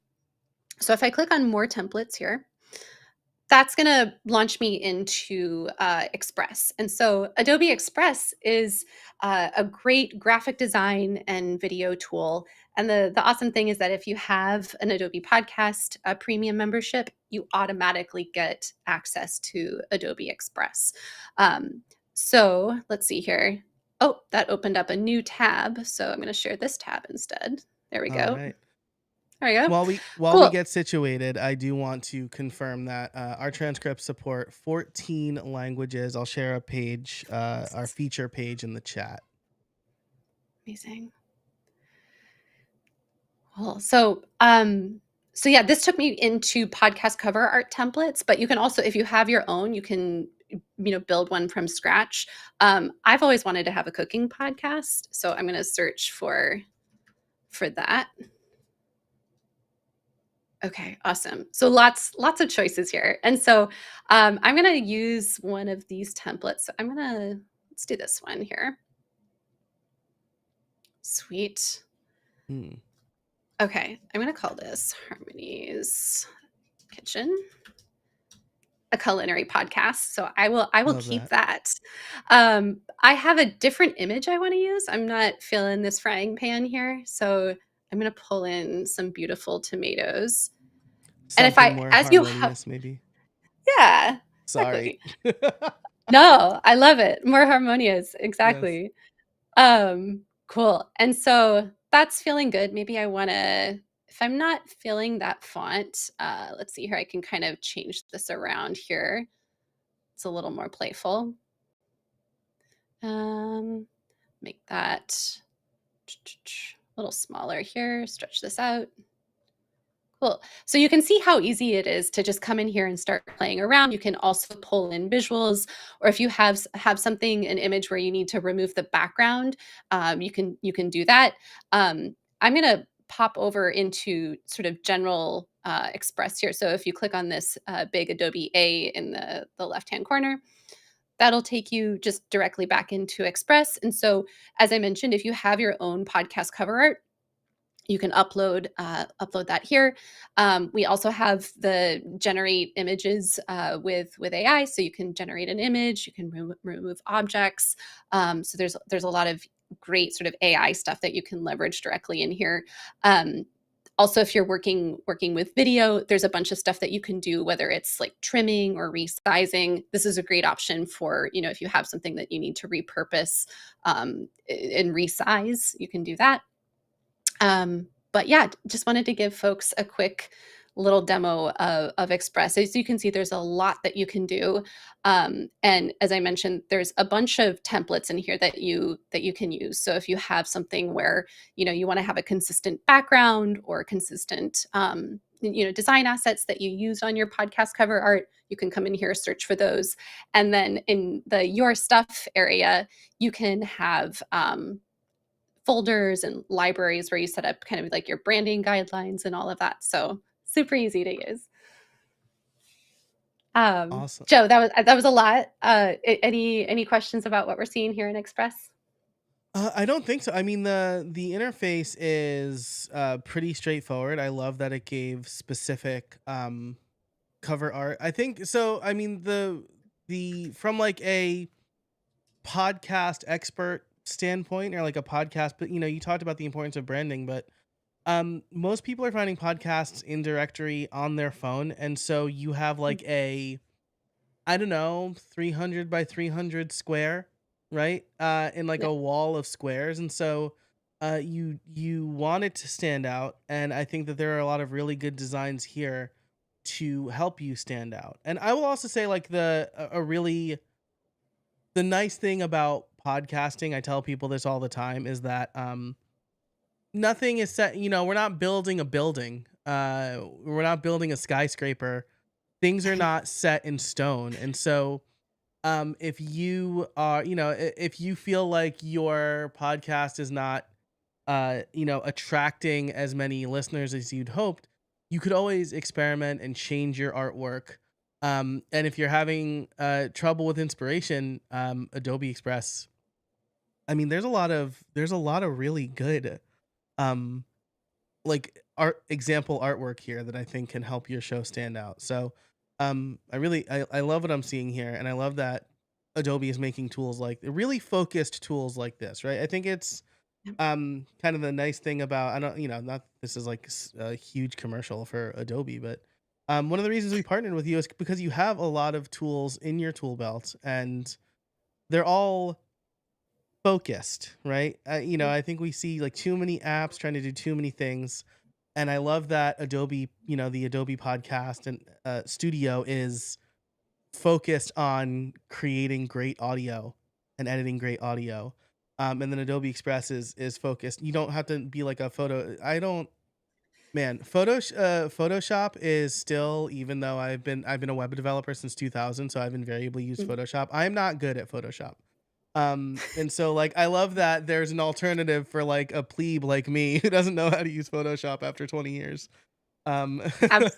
[SPEAKER 1] So if I click on more templates here, that's going to launch me into Express. And so Adobe Express is a great graphic design and video tool. And the awesome thing is that if you have an Adobe Podcast premium membership, you automatically get access to Adobe Express. So let's see here. Oh, that opened up a new tab. So I'm going to share this tab instead. There we
[SPEAKER 2] All
[SPEAKER 1] go.
[SPEAKER 2] right.
[SPEAKER 1] There we go.
[SPEAKER 2] While we
[SPEAKER 1] Cool.
[SPEAKER 2] get situated, I do want to confirm that our transcripts support 14 languages. I'll share a page, our feature page in the chat.
[SPEAKER 1] Amazing. Cool. So yeah, this took me into podcast cover art templates, but you can also, if you have your own, you can build one from scratch. I've always wanted to have a cooking podcast, so I'm going to search for that. Okay, awesome. So lots of choices here. And so I'm going to use one of these templates. So let's do this one here. Sweet. Okay, I'm going to call this Harmony's Kitchen, a culinary podcast. So I will
[SPEAKER 2] Love
[SPEAKER 1] keep
[SPEAKER 2] that.
[SPEAKER 1] that. I have a different image I want to use. I'm not feeling this frying pan here. So I'm going to pull in some beautiful tomatoes. And if
[SPEAKER 2] Something more
[SPEAKER 1] as you have,
[SPEAKER 2] harmonious, maybe.
[SPEAKER 1] yeah,
[SPEAKER 2] Sorry.
[SPEAKER 1] exactly. No, I love it. More harmonious.
[SPEAKER 2] Yes.
[SPEAKER 1] Exactly. Cool. And so that's feeling good. Maybe I want to, if I'm not feeling that font, let's see here. I can kind of change this around here. It's a little more playful. Make that a little smaller here. Stretch this out. Cool. So you can see how easy it is to just come in here and start playing around. You can also pull in visuals, or if you have something, an image where you need to remove the background, you can do that. I'm going to pop over into sort of general Express here. So if you click on this big Adobe A in the left-hand corner, that'll take you just directly back into Express. And so, as I mentioned, if you have your own podcast cover art, you can upload that here. We also have the generate images with AI, so you can generate an image, you can remove objects. So there's a lot of great sort of AI stuff that you can leverage directly in here. Also, if you're working with video, there's a bunch of stuff that you can do, whether it's like trimming or resizing. This is a great option for if you have something that you need to repurpose and resize, you can do that. But yeah, just wanted to give folks a quick little demo of Express. As you can see, there's a lot that you can do. And as I mentioned, there's a bunch of templates in here that you can use. So if you have something where you want to have a consistent background or consistent design assets that you use on your podcast cover art, you can come in here, search for those. And then in the Your Stuff area, you can have folders and libraries where you set up kind of like your branding guidelines and all of that. So super easy to use.
[SPEAKER 2] Awesome.
[SPEAKER 1] Joe, that was a lot. Any questions about what we're seeing here in Express?
[SPEAKER 2] I don't think so. I mean, the interface is pretty straightforward. I love that it gave specific cover art. I think so. I mean, the from like a podcast expert standpoint, or like a podcast, but you talked about the importance of branding, but most people are finding podcasts in directory on their phone, and so you have like a, I don't know, 300 by 300 square, right? In like
[SPEAKER 1] Yeah.
[SPEAKER 2] a wall of squares. And so you want it to stand out. And I think that there are a lot of really good designs here to help you stand out. And I will also say, like, the nice thing about podcasting, I tell people this all the time, is that nothing is set, we're not building a building. We're not building a skyscraper. Things are not set in stone. And so if you are, if you feel like your podcast is not attracting as many listeners as you'd hoped, you could always experiment and change your artwork. And if you're having trouble with inspiration, Adobe Express, I mean, there's a lot of really good um like example artwork here that I think can help your show stand out. So I love what I'm seeing here, and I love that Adobe is making tools like really focused tools like this, right? I think it's kind of the nice thing about, I don't, not, this is like a huge commercial for Adobe, but one of the reasons we partnered with you is because you have a lot of tools in your tool belt, and they're all focused, right? I think we see like too many apps trying to do too many things, and I love that Adobe, the Adobe Podcast and Studio is focused on creating great audio and editing great audio. And then Adobe Express is focused. You don't have to be like a photo. I don't. Man, Photoshop is still, even though I've been a web developer since 2000, so I've invariably used
[SPEAKER 1] Mm.
[SPEAKER 2] Photoshop. I'm not good at Photoshop. And so like I love that there's an alternative for like a plebe like me who doesn't know how to use Photoshop after 20 years. Um
[SPEAKER 1] Abs-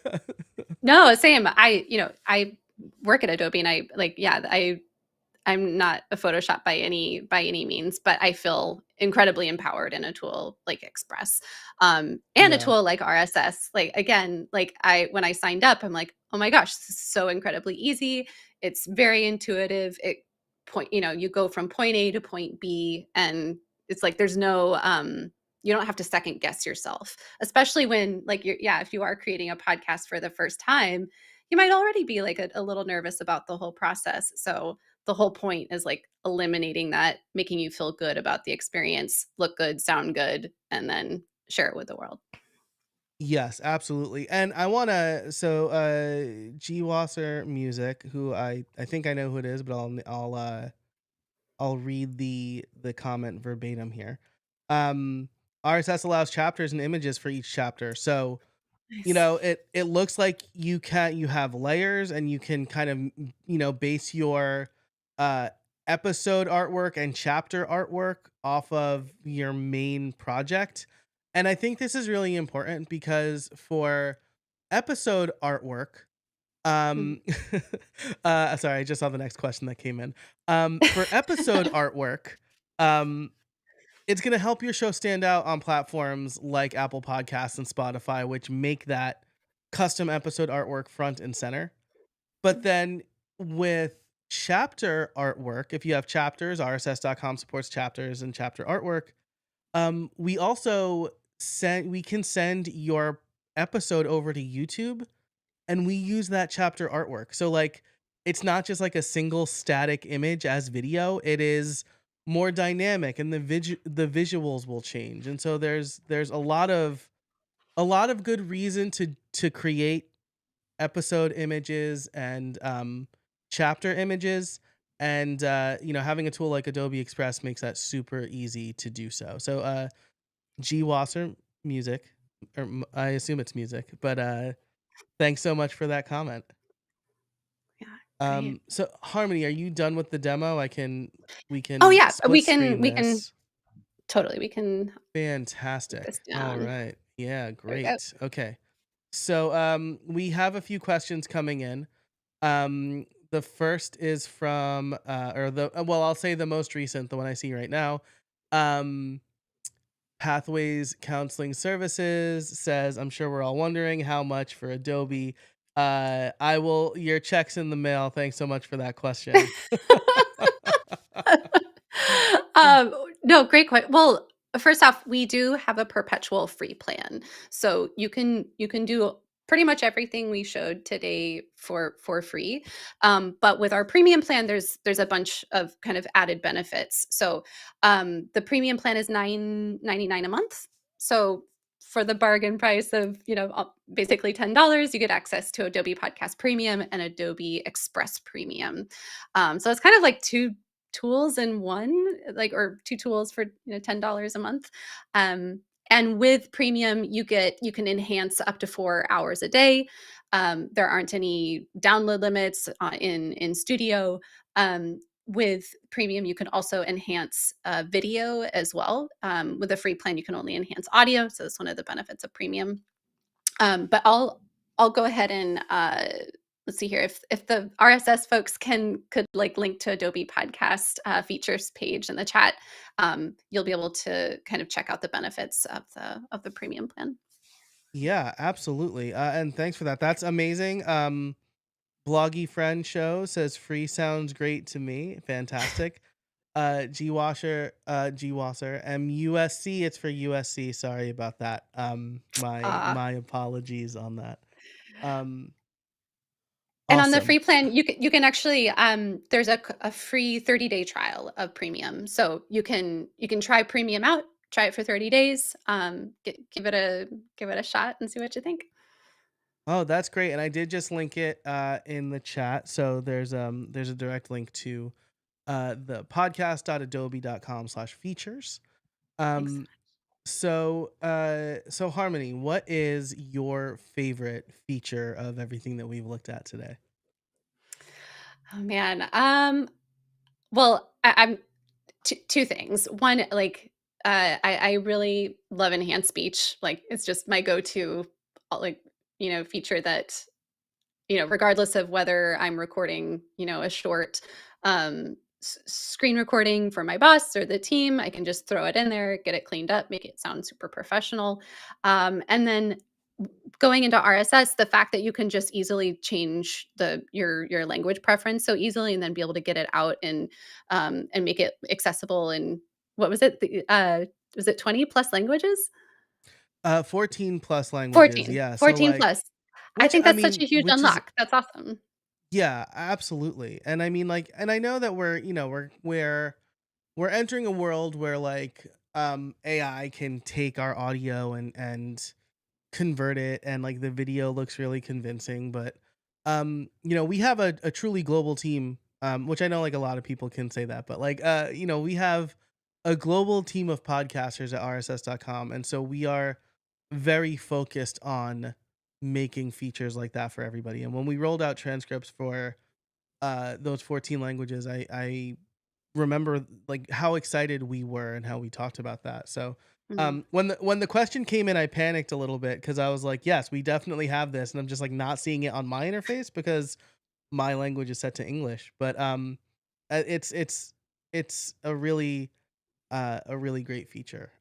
[SPEAKER 1] no, same. I work at Adobe, and I'm not a Photoshop by any means, but I feel incredibly empowered in a tool like Express, and a
[SPEAKER 2] yeah.
[SPEAKER 1] tool like RSS. Like again, like I when I signed up, I'm like, oh my gosh, this is so incredibly easy. It's very intuitive. You go from point A to point B, and it's like there's no you don't have to second guess yourself, especially when like if you are creating a podcast for the first time, you might already be like a little nervous about the whole process. So the whole point is like eliminating that, making you feel good about the experience, look good, sound good, and then share it with the world.
[SPEAKER 2] Yes, absolutely. And I want to, so G Wasser Music, who I think I know who it is, but I'll read the comment verbatim here. RSS allows chapters and images for each chapter. So
[SPEAKER 1] Nice.
[SPEAKER 2] it looks like you have layers, and you can kind of base your uh episode artwork and chapter artwork off of your main project. And I think this is really important because for episode artwork,
[SPEAKER 1] Mm.
[SPEAKER 2] um sorry, I just saw the next question that came in. For episode artwork, um it's going to help your show stand out on platforms like Apple Podcasts and Spotify, which make that custom episode artwork front and center. But then with chapter artwork, if you have chapters, rss.com supports chapters and chapter artwork. We can send your episode over to YouTube, and we use that chapter artwork. So like it's not just like a single static image as video, it is more dynamic, and the visuals will change. And so there's a lot of a lot of good reason to create episode images and chapter images. And having a tool like Adobe Express makes that super easy to do so. So G Wasser music, or I assume it's music, but thanks so much for that comment.
[SPEAKER 1] Yeah, great.
[SPEAKER 2] So Harmony, are you done with the demo? We
[SPEAKER 1] Oh
[SPEAKER 2] can
[SPEAKER 1] yeah,
[SPEAKER 2] split
[SPEAKER 1] we
[SPEAKER 2] screen
[SPEAKER 1] can
[SPEAKER 2] this.
[SPEAKER 1] totally we can put
[SPEAKER 2] Fantastic.
[SPEAKER 1] this
[SPEAKER 2] All
[SPEAKER 1] down.
[SPEAKER 2] right. Yeah,
[SPEAKER 1] There we go.
[SPEAKER 2] great. Okay. So we have a few questions coming in. The first is from or the well, I'll say the most recent, the one I see right now. Um Pathways Counseling Services says, I'm sure we're all wondering how much for Adobe. I will your checks in the mail. Thanks so much for that question.
[SPEAKER 1] Um, no, great well, first off, we do have a perpetual free plan. So you can do pretty much everything we showed today for free. But with our premium plan, there's a bunch of kind of added benefits. So the premium plan is 9.99 a month. So for the bargain price of basically $10, you get access to Adobe Podcast Premium and Adobe Express Premium. So it's kind of like two tools in one, like, or two tools for $10 a month. um, and with premium you can enhance up to 4 hours a day. There aren't any download limits in studio. With premium you can also enhance video as well. With a free plan you can only enhance audio, so that's one of the benefits of premium. But I'll go ahead and let's see here if the RSS folks could like link to Adobe Podcast features page in the chat. You'll be able to kind of check out the benefits of the premium plan.
[SPEAKER 2] Yeah, absolutely. And thanks for that. That's amazing. Bloggy Friend Show says free sounds great to me. Fantastic. G Wasser, MUSC, it's for USC. Sorry about that.
[SPEAKER 1] Uh,
[SPEAKER 2] My apologies on that. Um,
[SPEAKER 1] and on the
[SPEAKER 2] awesome.
[SPEAKER 1] free plan, you can actually there's a free 30-day trial of premium, so you can try premium out, try it for 30 days, give it a shot and see what you think.
[SPEAKER 2] Oh, that's great. And I did just link it in the chat. So there's a direct link to the podcast.adobe.com/features.
[SPEAKER 1] Thanks.
[SPEAKER 2] Um so Harmony, what is your favorite feature of everything that we've looked at today?
[SPEAKER 1] Oh man. Well, I'm two things. One, like, I really love enhanced speech. Like, it's just my go-to, like, feature that, regardless of whether I'm recording, a short screen recording for my boss or the team, I can just throw it in there, get it cleaned up, make it sound super professional. And then going into RSS, the fact that you can just easily change your language preference so easily, and then be able to get it out and make it accessible in, what was it? Was it 20 plus languages?
[SPEAKER 2] 14 plus languages.
[SPEAKER 1] 14,
[SPEAKER 2] Yeah. So
[SPEAKER 1] 14
[SPEAKER 2] like
[SPEAKER 1] plus. I think that's such a huge
[SPEAKER 2] which is
[SPEAKER 1] unlock. That's awesome.
[SPEAKER 2] yeah, absolutely. And I mean like and I know that we're entering a world where like AI can take our audio and convert it, and like the video looks really convincing. But we have a truly global team, which I know like a lot of people can say that, but like we have a global team of podcasters at rss.com, and so we are very focused on making features like that for everybody. And when we rolled out transcripts for those 14 languages, I remember like how excited we were and how we talked about that. So
[SPEAKER 1] Mhm.
[SPEAKER 2] when the question came in, I panicked a little bit because I was like, yes, we definitely have this, and I'm just like not seeing it on my interface because my language is set to English. But it's a really great feature.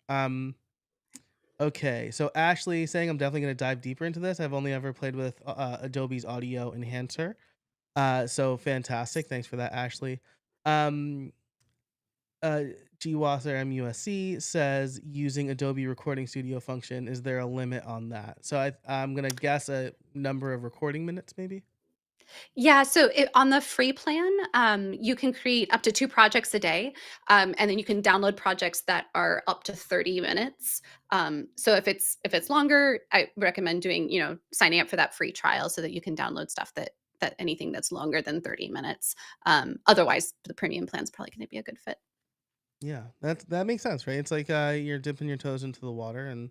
[SPEAKER 2] Okay, so Ashley saying I'm definitely gonna dive deeper into this. I've only ever played with Adobe's audio enhancer. So fantastic. Thanks for that, Ashley. Um, uh, GWasser MUSC says using Adobe Recording Studio function. Is there a limit on that? So I'm gonna guess a number of recording minutes, maybe.
[SPEAKER 1] Yeah, so on the free plan, you can create up to 2 projects a day, and then you can download projects that are up to 30 minutes. So if it's longer, I recommend doing, signing up for that free trial so that you can download stuff that anything that's longer than 30 minutes. Otherwise, the premium plan is probably gonna be a good fit.
[SPEAKER 2] Yeah, that makes sense, right? It's like you're dipping your toes into the water, and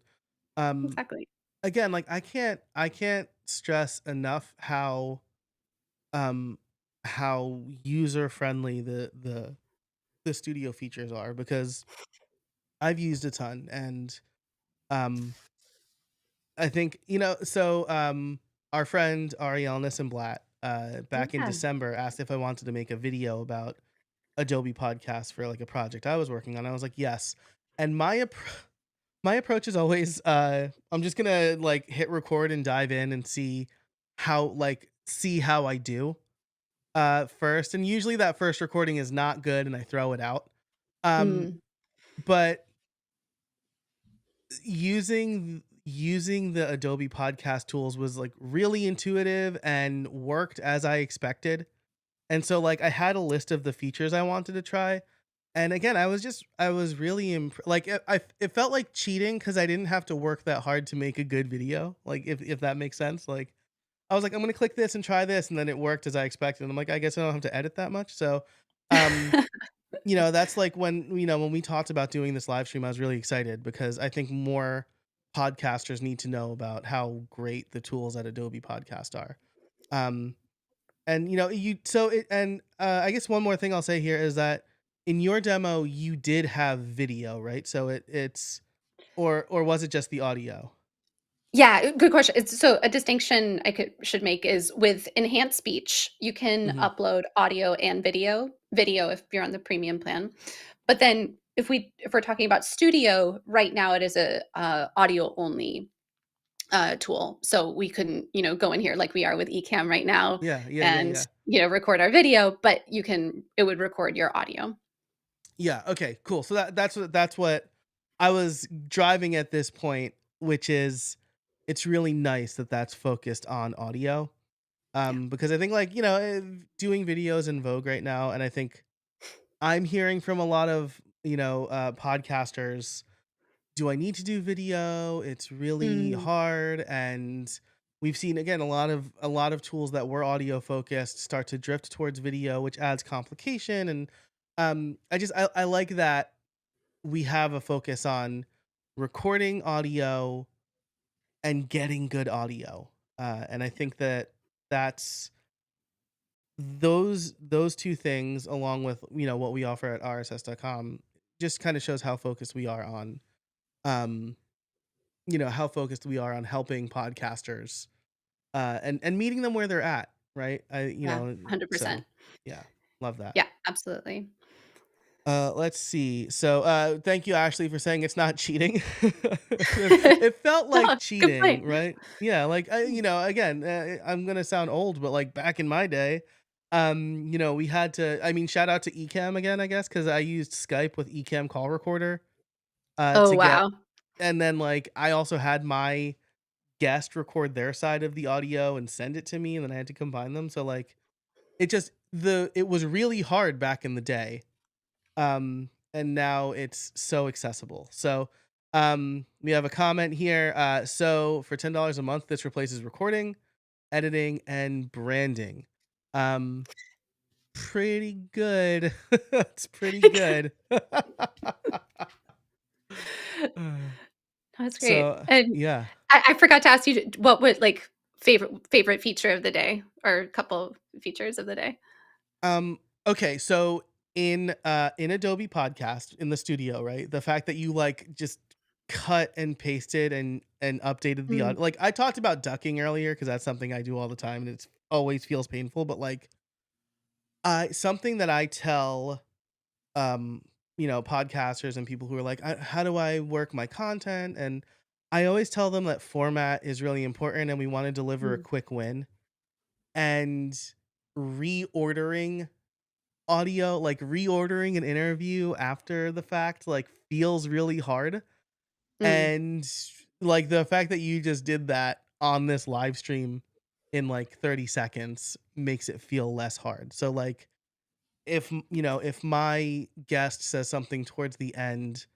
[SPEAKER 2] um,
[SPEAKER 1] Exactly.
[SPEAKER 2] again, like I can't stress enough um how user friendly the studio features are, because I've used a ton, and um I think, our friend Ariel Nissenblatt, back in
[SPEAKER 1] Yeah.
[SPEAKER 2] December, asked if I wanted to make a video about Adobe Podcast for like a project I was working on. I was like, yes. And my approach is always, I'm just gonna like hit record and dive in and see how I do first. And usually that first recording is not good and I throw it out. Um,
[SPEAKER 1] Mm,
[SPEAKER 2] but using the Adobe Podcast tools was like really intuitive and worked as I expected. And so like I had a list of the features I wanted to try. And again, I was really like it felt like cheating cuz I didn't have to work that hard to make a good video. Like if that makes sense. Like I was like, I'm going to click this and try this, and then it worked as I expected. And I'm like, I guess I don't have to edit that much. So um that's like when we talked about doing this live stream, I was really excited because I think more podcasters need to know about how great the tools at Adobe Podcast are. Um, and you so it and I guess one more thing I'll say here is that in your demo you did have video, right? So it's or was it just the audio?
[SPEAKER 1] Yeah, good question. It's so a distinction I should make is with enhanced speech, you can
[SPEAKER 2] Hmm.
[SPEAKER 1] upload audio and video if you're on the premium plan. But then if we're talking about studio, right now it is a audio only tool. So we couldn't, go in here like we are with Ecamm right now
[SPEAKER 2] Yeah, yeah, yeah,
[SPEAKER 1] and,
[SPEAKER 2] yeah.
[SPEAKER 1] record our video, but it would record your audio.
[SPEAKER 2] Yeah, okay, cool. So that's what I was driving at this point, which is it's really nice that that's focused on audio.
[SPEAKER 1] Yeah.
[SPEAKER 2] Because I think like, doing videos in vogue right now, and I think I'm hearing from a lot of, podcasters, do I need to do video? It's really
[SPEAKER 1] Mm,
[SPEAKER 2] hard, and we've seen again a lot of tools that were audio focused start to drift towards video, which adds complication. And I like that we have a focus on recording audio and getting good audio. And I think that that's those two things, along with what we offer at rss.com, just kind of shows how focused we are on um helping podcasters and meeting them where they're at, right?
[SPEAKER 1] yeah, 100%.
[SPEAKER 2] So yeah, love that.
[SPEAKER 1] Yeah, absolutely.
[SPEAKER 2] Let's see. So, thank you, Ashley, for saying it's not cheating. It felt like
[SPEAKER 1] No, good
[SPEAKER 2] cheating,
[SPEAKER 1] point.
[SPEAKER 2] right? Yeah, like again, I'm gonna sound old, but like back in my day, we had to. I mean, shout out to Ecamm again, I guess, because I used Skype with Ecamm call recorder,
[SPEAKER 1] Oh,
[SPEAKER 2] to get,
[SPEAKER 1] wow.
[SPEAKER 2] and then like I also had my guest record their side of the audio and send it to me, and then I had to combine them. So like, it was really hard back in the day, and now it's so accessible. So we have a comment here. So for $10 a month, this replaces recording, editing, and branding. um Pretty good. It's pretty good.
[SPEAKER 1] That's great.
[SPEAKER 2] So
[SPEAKER 1] And
[SPEAKER 2] yeah.
[SPEAKER 1] I forgot to ask you what would like favorite feature of the day or a couple features of the day?
[SPEAKER 2] Okay, so in Adobe Podcast in the studio, right? The fact that you like just cut and pasted and updated the
[SPEAKER 1] Mm,
[SPEAKER 2] audio. Like I talked about ducking earlier because that's something I do all the time and it's always feels painful, but like something that I tell um podcasters and people who are like, how do I work my content? And I always tell them that format is really important and we want to deliver a
[SPEAKER 1] mm,
[SPEAKER 2] quick win. And reordering reordering an interview after the fact, like, feels really hard.
[SPEAKER 1] mm.
[SPEAKER 2] And like the fact that you just did that on this live stream, in like 30 seconds makes it feel less hard. So like if my guest says something towards the end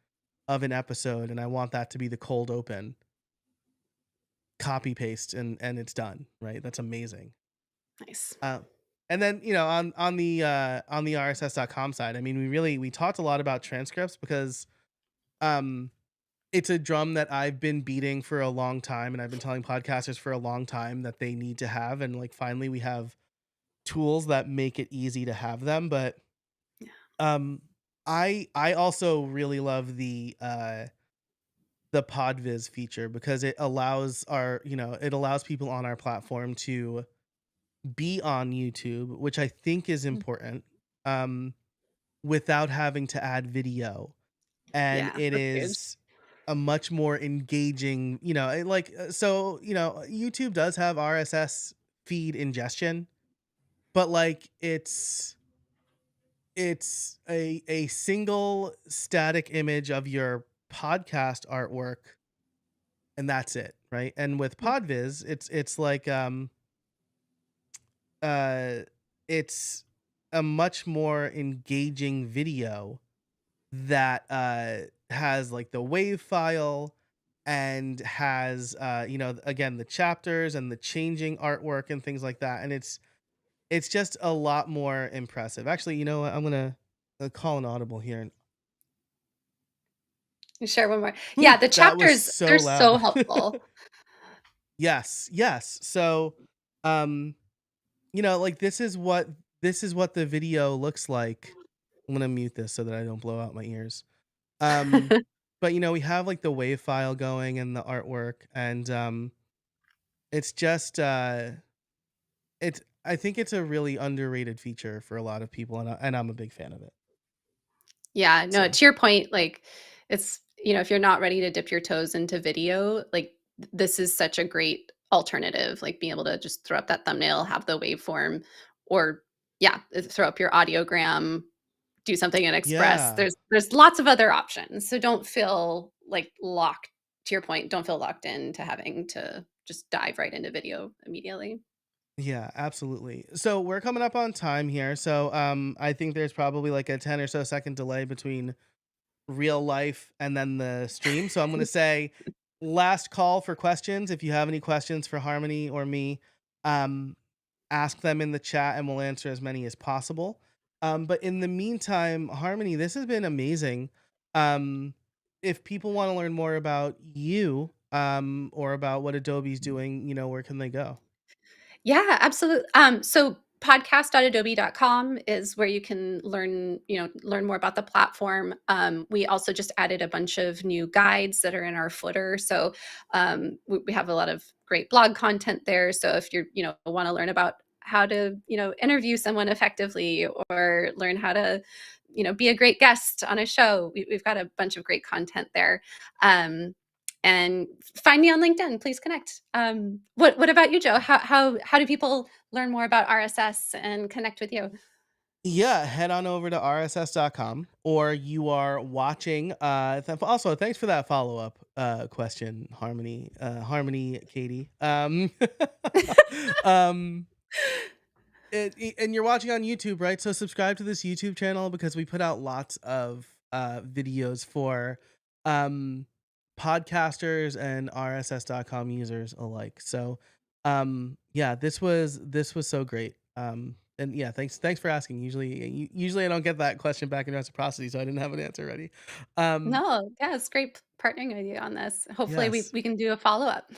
[SPEAKER 2] of an episode and I want that to be the cold open, copy paste and it's done, right? That's amazing.
[SPEAKER 1] Nice.
[SPEAKER 2] Uh, and then, on the rss.com side, I mean, we talked a lot about transcripts because um it's a drum that I've been beating for a long time, and I've been telling podcasters for a long time that they need to have, and like finally we have tools that make it easy to have them. But
[SPEAKER 1] Yeah.
[SPEAKER 2] um I also really love the Podviz feature because it allows it allows people on our platform to be on YouTube, which I think is
[SPEAKER 1] Mm.
[SPEAKER 2] important, um, without having to add video. And
[SPEAKER 1] Yeah,
[SPEAKER 2] it
[SPEAKER 1] that's huge.
[SPEAKER 2] is a much more engaging, YouTube does have RSS feed ingestion, but like it's a single static image of your podcast artwork and that's it, right? And with
[SPEAKER 1] Mm.
[SPEAKER 2] Podviz, it's like uh it's a much more engaging video that has like the wave file and has again the chapters and the changing artwork and things like that, and it's just a lot more impressive. Actually, you know what, I'm gonna call an audible here. And
[SPEAKER 1] You share one more. Yeah,
[SPEAKER 2] whew,
[SPEAKER 1] the
[SPEAKER 2] that was
[SPEAKER 1] chapters, they're
[SPEAKER 2] so
[SPEAKER 1] so
[SPEAKER 2] loud.
[SPEAKER 1] helpful.
[SPEAKER 2] Yes, so um like this is what the video looks like. I'm gonna mute this so that I don't blow out my ears. um but we have like the wave file going and the artwork, and it's just it's I think it's a really underrated feature for a lot of people, and I'm a big fan of it.
[SPEAKER 1] Yeah, no,
[SPEAKER 2] So
[SPEAKER 1] to your point, like, it's if you're not ready to dip your toes into video, like, this is such a great alternative, like, being able to just throw up that thumbnail, have the waveform, or yeah, throw up your audiogram, do something in Express.
[SPEAKER 2] yeah,
[SPEAKER 1] There's lots of other options, so don't feel, like, locked to your point, don't feel locked into having to just dive right into video immediately.
[SPEAKER 2] yeah, absolutely. So we're coming up on time here. So I think there's probably like a 10 or so second delay between real life and then the stream. So I'm going to say last call for questions. If you have any questions for Harmony or me, um, ask them in the chat and we'll answer as many as possible. But in the meantime, Harmony, this has been amazing. Um, if people want to learn more about you, or about what Adobe's doing, where can they go?
[SPEAKER 1] Yeah, absolutely. So podcast.adobe.com is where you can learn more about the platform. We also just added a bunch of new guides that are in our footer. So we have a lot of great blog content there. So if want to learn about how to, interview someone effectively or learn how to, be a great guest on a show, we've got a bunch of great content there. And find me on LinkedIn. Please connect. What about you, Joe? How do people learn more about RSS and connect with you?
[SPEAKER 2] Yeah, head on over to rss.com, or you are watching. Also, thanks for that follow up question, Harmony, Katie. Um, and you're watching on YouTube, right? So subscribe to this YouTube channel because we put out lots of videos for um, podcasters and rss.com users alike. So yeah, this was so great. And yeah, thanks for asking. Usually I don't get that question back in reciprocity, so I didn't have an answer ready. Um,
[SPEAKER 1] No, yeah, it's great partnering with you on this. Hopefully, we
[SPEAKER 2] yes.
[SPEAKER 1] we can do a follow up.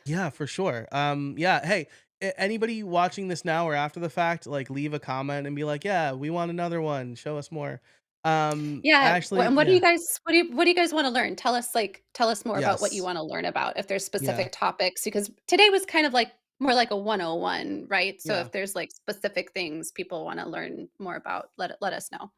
[SPEAKER 2] Yeah, for sure. Yeah. Hey, anybody watching this now or after the fact, like leave a comment and be like, "Yeah, we want another one. Show us more."
[SPEAKER 1] Yeah,
[SPEAKER 2] Actually,
[SPEAKER 1] and
[SPEAKER 2] yeah,
[SPEAKER 1] what do you guys want to learn? Tell us more about what you
[SPEAKER 2] yes,
[SPEAKER 1] want to learn about. If there's
[SPEAKER 2] yeah,
[SPEAKER 1] specific topics, because today was kind of like more like a 101, right? So
[SPEAKER 2] yeah,
[SPEAKER 1] if there's like specific things people want to learn more about, let us know.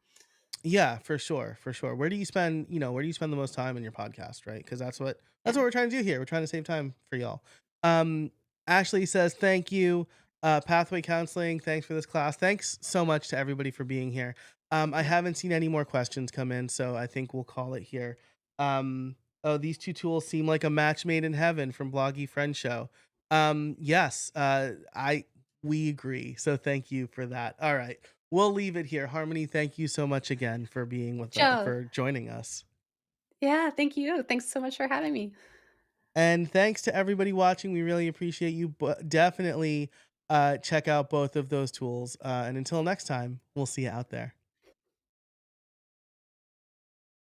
[SPEAKER 2] yeah, for sure, for sure. Where do you spend the most time in your podcast, right? Because that's
[SPEAKER 1] Yeah.
[SPEAKER 2] what we're trying to do here. We're trying to save time for y'all. Um, Ashley says, "Thank you, Pathway Counseling. Thanks for this class. Thanks so much to everybody for being here." I haven't seen any more questions come in, so I think we'll call it here. Oh, these two tools seem like a match made in heaven from Bloggy Friend Show. Yes, I we agree. So thank you for that. All right. We'll leave it here. Harmony, thank you so much again for being with
[SPEAKER 1] Joe.
[SPEAKER 2] for joining us.
[SPEAKER 1] Yeah, thank you. Thanks so much for having me.
[SPEAKER 2] And thanks to everybody watching. We really appreciate you. But definitely check out both of those tools. And until next time, we'll see you out there.